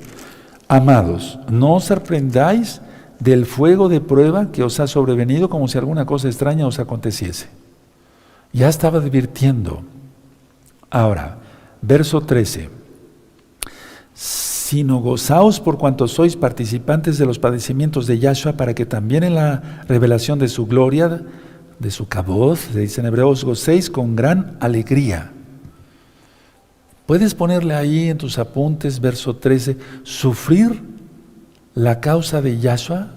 A: Amados, no os sorprendáis del fuego de prueba que os ha sobrevenido como si alguna cosa extraña os aconteciese. Ya estaba advirtiendo. Ahora, verso 13. Sino gozaos por cuanto sois participantes de los padecimientos de Yahshua, para que también en la revelación de su gloria, de su kabod, se dice en hebreo, os gocéis con gran alegría. Puedes ponerle ahí en tus apuntes, verso 13, sufrir la causa de Yahshua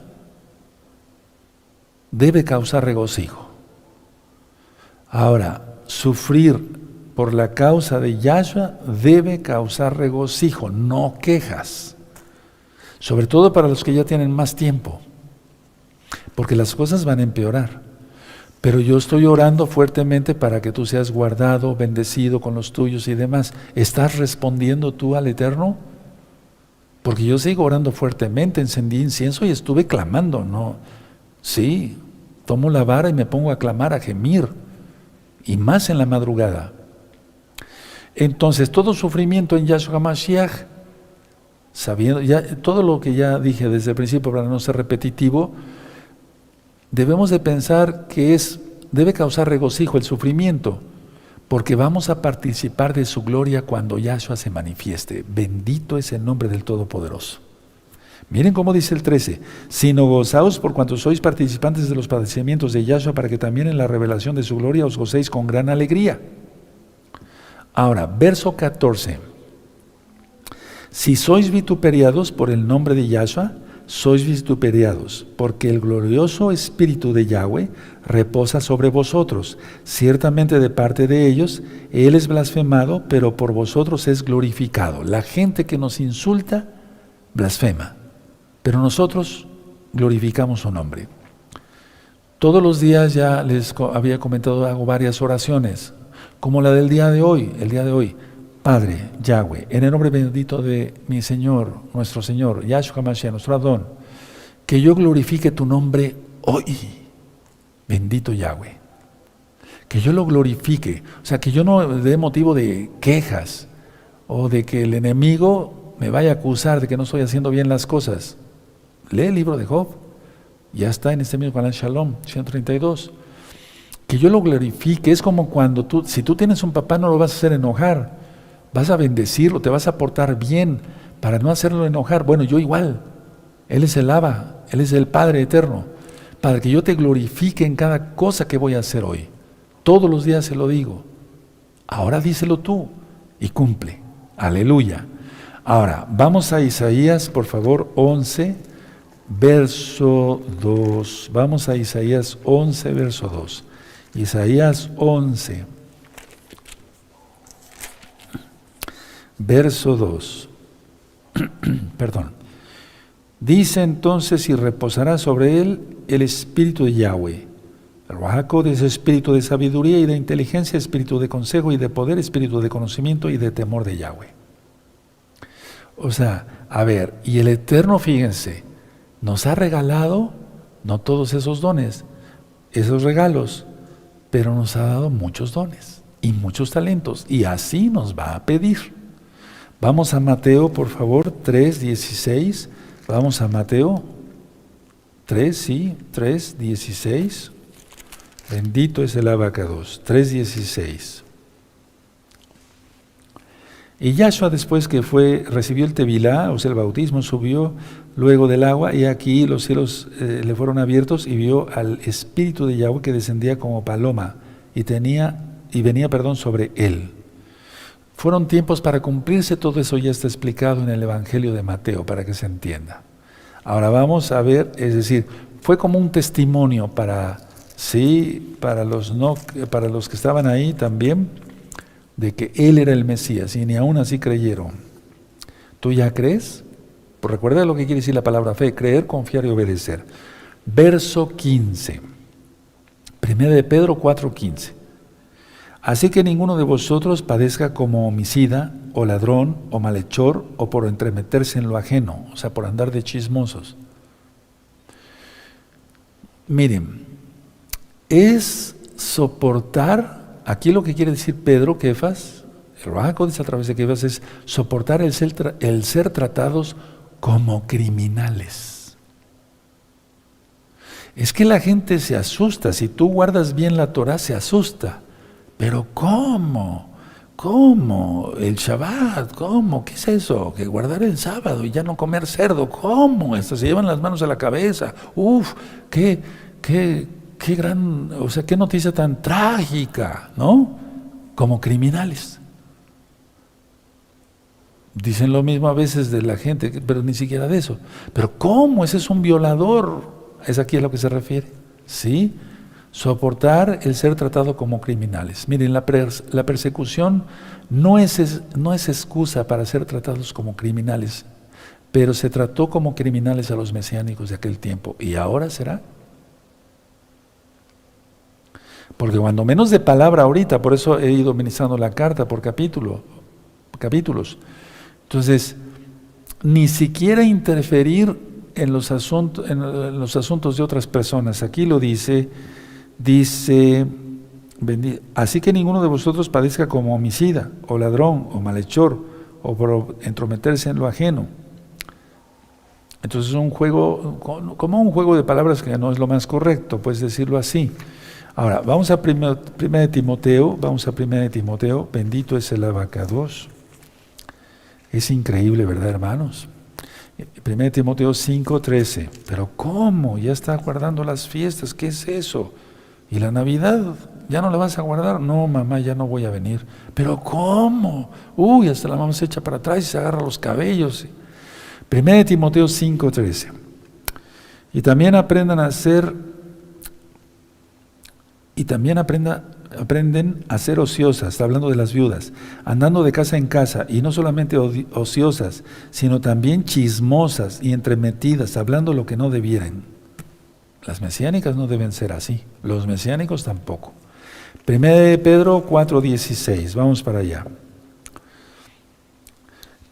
A: debe causar regocijo. Ahora, sufrir por la causa de Yahshua debe causar regocijo, no quejas. Sobre todo para los que ya tienen más tiempo, porque las cosas van a empeorar. Pero yo estoy orando fuertemente para que tú seas guardado, bendecido con los tuyos y demás. ¿Estás respondiendo tú al Eterno? Porque yo sigo orando fuertemente, encendí incienso y estuve clamando, Sí, tomo la vara y me pongo a clamar, a gemir, y más en la madrugada. Entonces, todo sufrimiento en Yahshua HaMashiach, sabiendo ya todo lo que ya dije desde el principio para no ser repetitivo, debemos de pensar que debe causar regocijo el sufrimiento, porque vamos a participar de su gloria cuando Yahshua se manifieste. Bendito es el nombre del Todopoderoso. Miren cómo dice el 13, sino gozaos por cuanto sois participantes de los padecimientos de Yahshua, para que también en la revelación de su gloria os gocéis con gran alegría. Ahora, verso 14, si sois vituperiados por el nombre de Yahshua, sois vituperiados, porque el glorioso Espíritu de Yahweh reposa sobre vosotros. Ciertamente de parte de ellos, Él es blasfemado, pero por vosotros es glorificado. La gente que nos insulta, blasfema, pero nosotros glorificamos su nombre. Todos los días, ya les había comentado, hago varias oraciones, como la del día de hoy, el día de hoy. Padre, Yahweh, en el nombre bendito de mi Señor, nuestro Señor, Yahshua HaMashiach, nuestro Adón, que yo glorifique tu nombre hoy, bendito Yahweh. Que yo lo glorifique, o sea, que yo no dé motivo de quejas o de que el enemigo me vaya a acusar de que no estoy haciendo bien las cosas. Lee el libro de Job, ya está en este mismo canal Shalom, 132. Que yo lo glorifique, es como cuando si tú tienes un papá, no lo vas a hacer enojar. Vas a bendecirlo, te vas a portar bien para no hacerlo enojar. Bueno, yo igual. Él es el Abba, Él es el Padre eterno, para que yo te glorifique en cada cosa que voy a hacer hoy. Todos los días se lo digo. Ahora díselo tú y cumple. Aleluya. Ahora, vamos a Isaías, por favor, 11, verso 2. Vamos a Isaías 11, verso 2. Isaías 11. Verso 2, perdón. Dice entonces, y reposará sobre él el espíritu de Yahweh. El Ruach HaKodesh es espíritu de sabiduría y de inteligencia, espíritu de consejo y de poder, espíritu de conocimiento y de temor de Yahweh. O sea, a ver, y el Eterno, fíjense, nos ha regalado, no todos esos dones, esos regalos, pero nos ha dado muchos dones y muchos talentos, y así nos va a pedir. Vamos a Mateo, por favor, 3:16. Vamos a Mateo 3:16. Bendito es el Abacados. 3:16. Y Yahshua, después que recibió el Tevilá, o sea, el bautismo, subió luego del agua, y aquí los cielos le fueron abiertos, y vio al Espíritu de Yahweh que descendía como paloma, y venía sobre él. Fueron tiempos para cumplirse, todo eso ya está explicado en el Evangelio de Mateo, para que se entienda. Ahora vamos a ver, es decir, fue como un testimonio para los que estaban ahí también, de que Él era el Mesías, y ni aún así creyeron. ¿Tú ya crees? Pues recuerda lo que quiere decir la palabra fe: creer, confiar y obedecer. Verso 15, 1 de Pedro 4:15. Así que ninguno de vosotros padezca como homicida, o ladrón, o malhechor, o por entremeterse en lo ajeno, o sea, por andar de chismosos. Miren, es soportar, aquí lo que quiere decir Pedro, Kefas, el Ruach HaKodesh a través de Kefas, es soportar el ser tratados como criminales. Es que la gente se asusta, si tú guardas bien la Torah, se asusta. Pero ¿cómo? ¿Cómo? El Shabbat, ¿cómo? ¿Qué es eso? Que guardar el sábado y ya no comer cerdo, ¿cómo? Se llevan las manos a la cabeza. Uf, qué gran, o sea, qué noticia tan trágica, ¿no? Como criminales. Dicen lo mismo a veces de la gente, pero ni siquiera de eso. Pero ¿cómo? Ese es un violador. ¿Es aquí a lo que se refiere? ¿Sí? Soportar el ser tratado como criminales. Miren, la persecución no es excusa para ser tratados como criminales, pero se trató como criminales a los mesiánicos de aquel tiempo. ¿Y ahora será? Porque cuando menos de palabra ahorita, por eso he ido ministrando la carta por capítulos. Entonces, ni siquiera interferir en los asuntos de otras personas. Aquí lo dice, así que ninguno de vosotros padezca como homicida, o ladrón, o malhechor, o por entrometerse en lo ajeno. Entonces es un juego, como un juego de palabras que no es lo más correcto, puedes decirlo así. Ahora, vamos a 1 de Timoteo, bendito es el abacados. Es increíble, ¿verdad, hermanos? 1 de Timoteo 5:13, pero ¿cómo? Ya está guardando las fiestas, ¿qué es eso? ¿Y la Navidad? ¿Ya no la vas a guardar? No, mamá, ya no voy a venir. ¿Pero cómo? Uy, hasta la mamá se echa para atrás y se agarra los cabellos. 1 de Timoteo 5:13. Y también aprenden a ser ociosas, está hablando de las viudas, andando de casa en casa, y no solamente ociosas, sino también chismosas y entremetidas, hablando lo que no debieran. Las mesiánicas no deben ser así, los mesiánicos tampoco. 1 de Pedro 4:16, vamos para allá.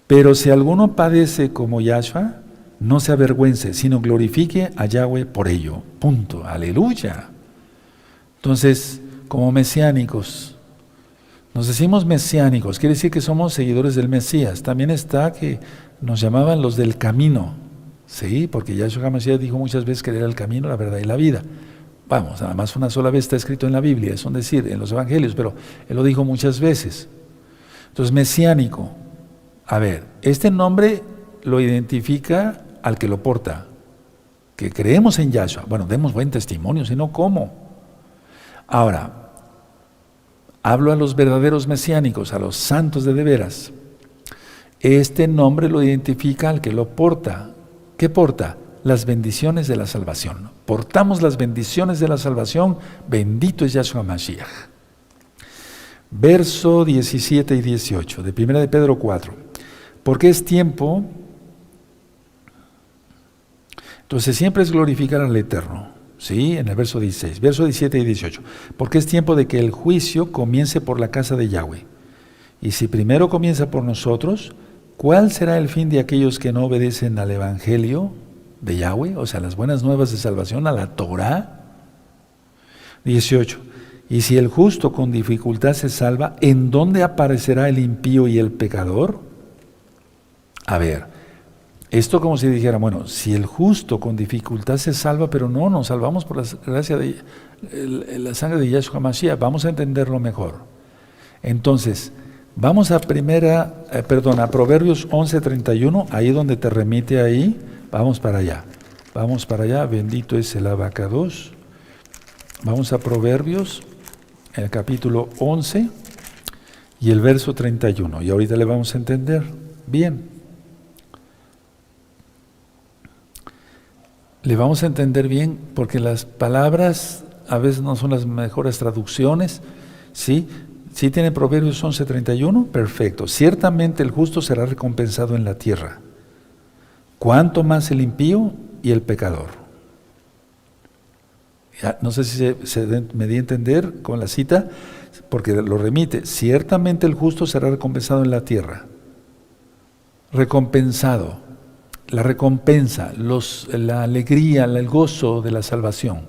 A: Pero si alguno padece como Yahshua, no se avergüence, sino glorifique a Yahweh por ello. Punto. Aleluya. Entonces, como mesiánicos, nos decimos mesiánicos, quiere decir que somos seguidores del Mesías. También está que nos llamaban los del camino, sí, porque Yahshua HaMashiach dijo muchas veces que era el camino, la verdad y la vida. Vamos, nada más una sola vez está escrito en la Biblia, es un decir, en los evangelios, pero él lo dijo muchas veces. Entonces, mesiánico. A ver, este nombre lo identifica al que lo porta, que creemos en Yahshua. Bueno, demos buen testimonio, si no, ¿cómo? Ahora, hablo a los verdaderos mesiánicos, a los santos de veras. Este nombre lo identifica al que lo porta. ¿Qué porta? Las bendiciones de la salvación. Portamos las bendiciones de la salvación, bendito es Yahshua Mashiach. Verso 17 y 18 de 1 de Pedro 4. Porque es tiempo, entonces siempre es glorificar al Eterno, ¿sí? En el verso 16, verso 17 y 18. Porque es tiempo de que el juicio comience por la casa de Yahweh. Y si primero comienza por nosotros, ¿cuál será el fin de aquellos que no obedecen al Evangelio de Yahweh? O sea, las buenas nuevas de salvación, a la Torah. 18. Y si el justo con dificultad se salva, ¿en dónde aparecerá el impío y el pecador? A ver, esto como si dijera, bueno, si el justo con dificultad se salva, pero no, nos salvamos por la gracia de la sangre de Yahshua Mashiach, vamos a entenderlo mejor. Entonces, vamos a Proverbios 11:31, ahí donde te remite ahí, vamos para allá, bendito es el abacados. Vamos a Proverbios, en el capítulo 11 y el verso 31, y ahorita le vamos a entender bien. Le vamos a entender bien porque las palabras a veces no son las mejores traducciones, ¿sí? ¿Sí tiene Proverbios 11:31? Perfecto. Ciertamente el justo será recompensado en la tierra. ¿Cuánto más el impío y el pecador? Ya, no sé si me di a entender con la cita, porque lo remite. Ciertamente el justo será recompensado en la tierra. Recompensado. La recompensa, la alegría, el gozo de la salvación.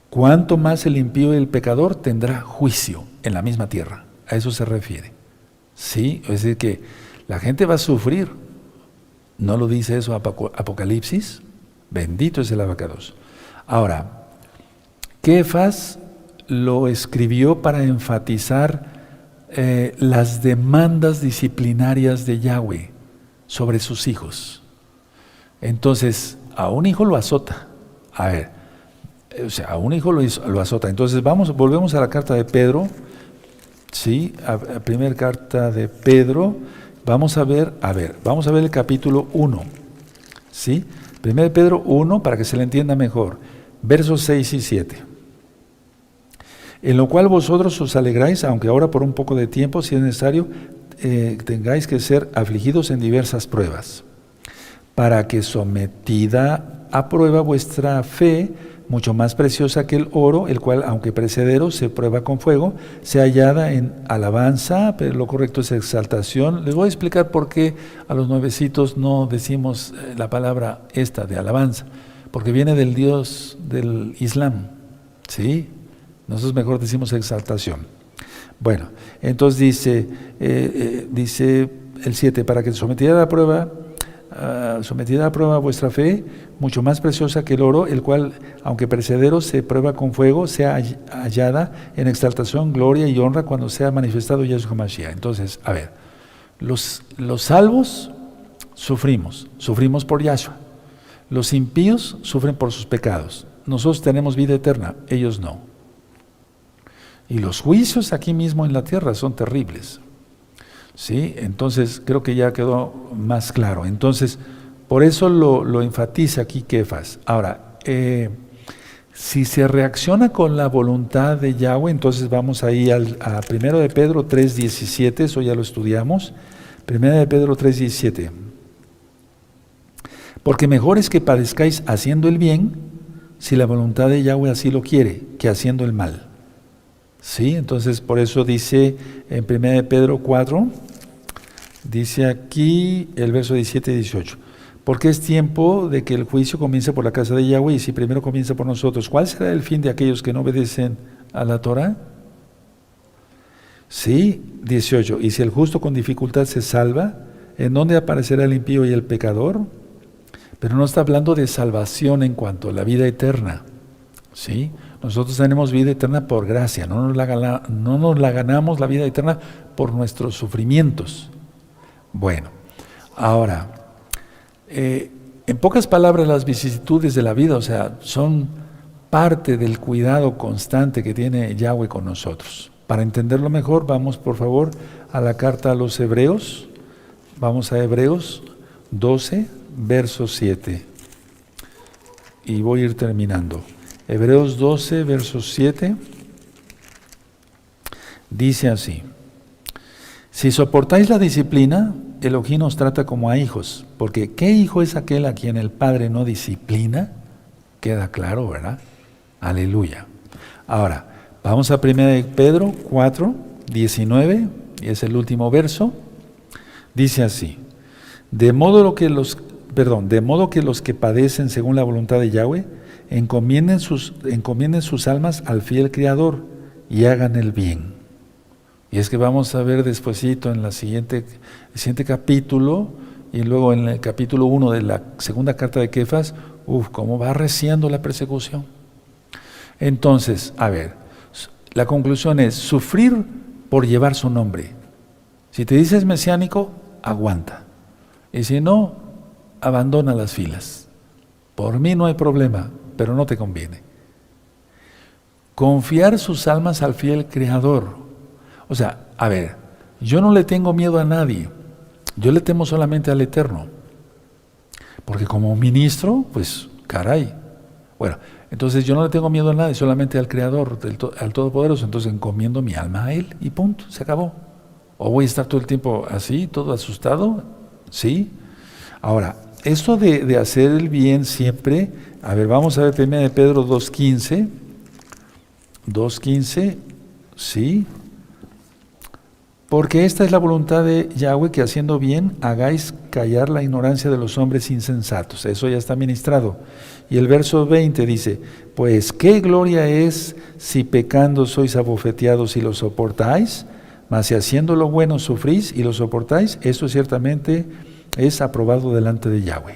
A: Cuanto más el impío y el pecador tendrá juicio en la misma tierra. A eso se refiere. Sí, es decir que la gente va a sufrir. ¿No lo dice eso Apocalipsis? Bendito es el abacados. Ahora, Kefas lo escribió para enfatizar las demandas disciplinarias de Yahweh sobre sus hijos. Entonces, a un hijo lo azota. A un hijo lo azota. Entonces, volvemos a la carta de Pedro, ¿sí? A primera carta de Pedro, vamos a ver el capítulo 1, ¿sí? 1 de Pedro 1, para que se le entienda mejor, versos 6 y 7. En lo cual vosotros os alegráis, aunque ahora por un poco de tiempo, si es necesario, tengáis que ser afligidos en diversas pruebas, para que sometida a prueba vuestra fe, mucho más preciosa que el oro, el cual, aunque perecedero, se prueba con fuego, sea hallada en alabanza, pero lo correcto es exaltación. Les voy a explicar por qué a los nuevecitos no decimos la palabra esta de alabanza, porque viene del Dios del Islam, ¿sí? Nosotros mejor decimos exaltación. Bueno, entonces dice el 7, para que sometida a la prueba vuestra fe, mucho más preciosa que el oro, el cual, aunque perecedero, se prueba con fuego, sea hallada en exaltación, gloria y honra cuando sea manifestado Yahshua Mashiach. Entonces, a ver, los salvos sufrimos por Yahshua. Los impíos sufren por sus pecados. Nosotros tenemos vida eterna, ellos no. Y los juicios aquí mismo en la tierra son terribles. ¿Sí? Entonces, creo que ya quedó más claro. Entonces, por eso lo enfatiza aquí Kefas. Ahora, si se reacciona con la voluntad de Yahweh, entonces vamos ahí a 1 de Pedro 3:17, eso ya lo estudiamos. 1 de Pedro 3:17. Porque mejor es que padezcáis haciendo el bien, si la voluntad de Yahweh así lo quiere, que haciendo el mal. ¿Sí? Entonces, por eso dice en 1 de Pedro 4, dice aquí el verso 17 y 18. Porque es tiempo de que el juicio comience por la casa de Yahweh, y si primero comienza por nosotros, ¿cuál será el fin de aquellos que no obedecen a la Torah? Sí, 18. Y si el justo con dificultad se salva, ¿en dónde aparecerá el impío y el pecador? Pero no está hablando de salvación en cuanto a la vida eterna. ¿Sí? Nosotros tenemos vida eterna por gracia, no nos la ganamos la vida eterna por nuestros sufrimientos. Bueno, ahora, en pocas palabras, las vicisitudes de la vida, o sea, son parte del cuidado constante que tiene Yahweh con nosotros. Para entenderlo mejor, vamos por favor a la carta a los Hebreos. Vamos a Hebreos 12, verso 7. Y voy a ir terminando. Hebreos 12, verso 7. Dice así: si soportáis la disciplina, Elohim os trata como a hijos, porque ¿qué hijo es aquel a quien el Padre no disciplina? Queda claro, ¿verdad? Aleluya. Ahora, vamos a 1 de Pedro 4, 19, y es el último verso. Dice así: de modo que los que padecen según la voluntad de Yahweh, encomienden sus almas al fiel Creador y hagan el bien. Y es que vamos a ver despuesito en el siguiente capítulo, y luego en el capítulo 1 de la segunda carta de Kefas, cómo va arreciando la persecución. Entonces, a ver, la conclusión es sufrir por llevar su nombre. Si te dices mesiánico, aguanta. Y si no, abandona las filas. Por mí no hay problema, pero no te conviene. Confiar sus almas al fiel Creador. O sea, a ver, yo no le tengo miedo a nadie, yo le temo solamente al Eterno. Porque como ministro, pues, caray. Bueno, entonces yo no le tengo miedo a nadie, solamente al Creador, al Todopoderoso. Entonces encomiendo mi alma a Él y punto, se acabó. ¿O voy a estar todo el tiempo así, todo asustado? ¿Sí? Ahora, esto de hacer el bien siempre, a ver, vamos a ver 1 de Pedro 2:15. 2:15, ¿sí? Porque esta es la voluntad de Yahweh, que haciendo bien hagáis callar la ignorancia de los hombres insensatos. Eso ya está ministrado. Y el verso 20 dice: pues qué gloria es si pecando sois abofeteados y lo soportáis, mas si haciendo lo bueno sufrís y lo soportáis, eso ciertamente es aprobado delante de Yahweh.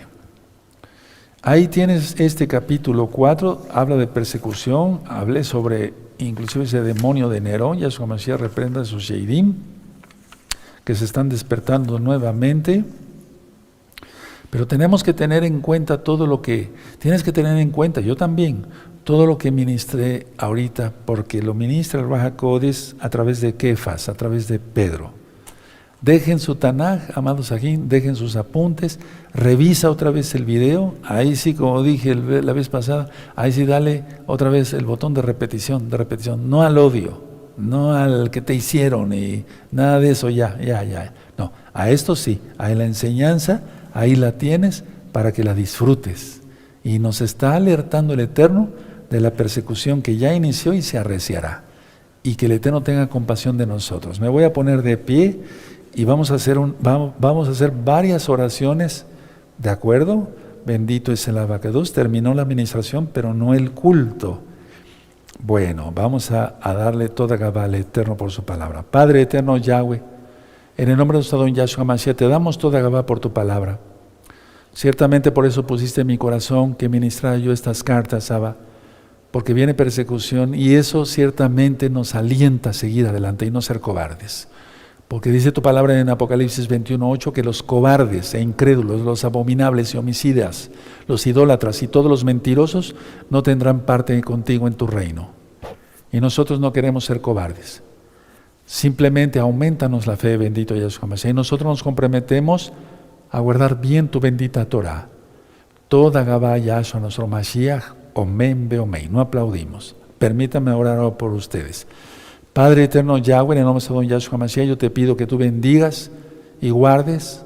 A: Ahí tienes este capítulo 4, habla de persecución, hablé sobre inclusive ese demonio de Nerón, Yahshua Mashiach reprenda a sus Sheidim, que se están despertando nuevamente. Pero tenemos que tener en cuenta tienes que tener en cuenta, yo también, todo lo que ministré ahorita, porque lo ministra el Ruach HaKodesh a través de Kefas, a través de Pedro. Dejen su Tanaj, amados Sajín, dejen sus apuntes, revisa otra vez el video, ahí sí, como dije la vez pasada, ahí sí dale otra vez el botón de repetición, no al odio, no al que te hicieron y nada de eso, ya. No, a esto sí, a la enseñanza, ahí la tienes para que la disfrutes. Y nos está alertando el Eterno de la persecución que ya inició y se arreciará. Y que el Eterno tenga compasión de nosotros. Me voy a poner de pie y vamos a hacer varias oraciones, ¿de acuerdo? Bendito es el abacados. Terminó la administración, pero no el culto. Bueno, vamos a darle toda Gabá al Eterno por su palabra. Padre eterno Yahweh, en el nombre de nuestro don Yahshua Mashiach, te damos toda Gabá por tu palabra. Ciertamente por eso pusiste en mi corazón que ministrara yo estas cartas, Abba, porque viene persecución y eso ciertamente nos alienta a seguir adelante y no ser cobardes. Porque dice tu palabra en Apocalipsis 21:8 que los cobardes e incrédulos, los abominables y homicidas, los idólatras y todos los mentirosos no tendrán parte contigo en tu reino. Y nosotros no queremos ser cobardes. Simplemente aumentanos la fe, bendito Yahshua Mashiach. Y nosotros nos comprometemos a guardar bien tu bendita Torah. Toda Gabá Yahshua nuestro Mashiach, Omen Beomen. No aplaudimos. Permítame orar por ustedes. Padre eterno Yahweh, en el nombre de don Yahshua Mashiach, yo te pido que tú bendigas y guardes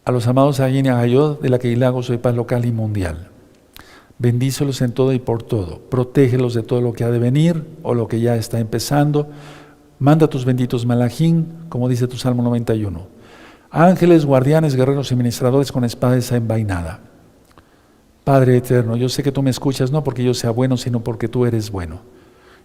A: a los amados Ayin y Agayot de la Keilah Gozo y Paz local y mundial. Bendícelos en todo y por todo. Protégelos de todo lo que ha de venir o lo que ya está empezando. Manda tus benditos malajín, como dice tu Salmo 91. Ángeles, guardianes, guerreros y ministradores con espada desenvainada. Padre eterno, yo sé que tú me escuchas no porque yo sea bueno, sino porque tú eres bueno.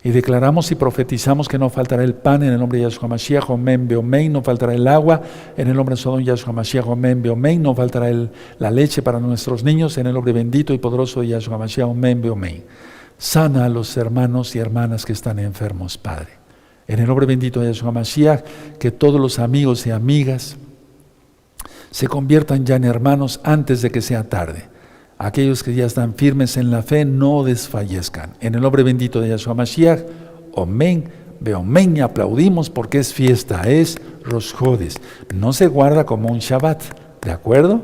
A: Y declaramos y profetizamos que no faltará el pan en el nombre de Yahshua Mashiach, Omen Beomen, no faltará el agua en el nombre de Sodom Yahshua Mashiach, Omen Beomen, no faltará la leche para nuestros niños en el nombre bendito y poderoso de Yahshua Mashiach, Omen Beomen. Sana a los hermanos y hermanas que están enfermos, Padre. En el nombre bendito de Yahshua Mashiach, que todos los amigos y amigas se conviertan ya en hermanos antes de que sea tarde. Aquellos que ya están firmes en la fe no desfallezcan. En el nombre bendito de Yahshua Mashiach, Omen, Beomen, y aplaudimos porque es fiesta, es Rosh Hodesh. No se guarda como un Shabbat, ¿de acuerdo?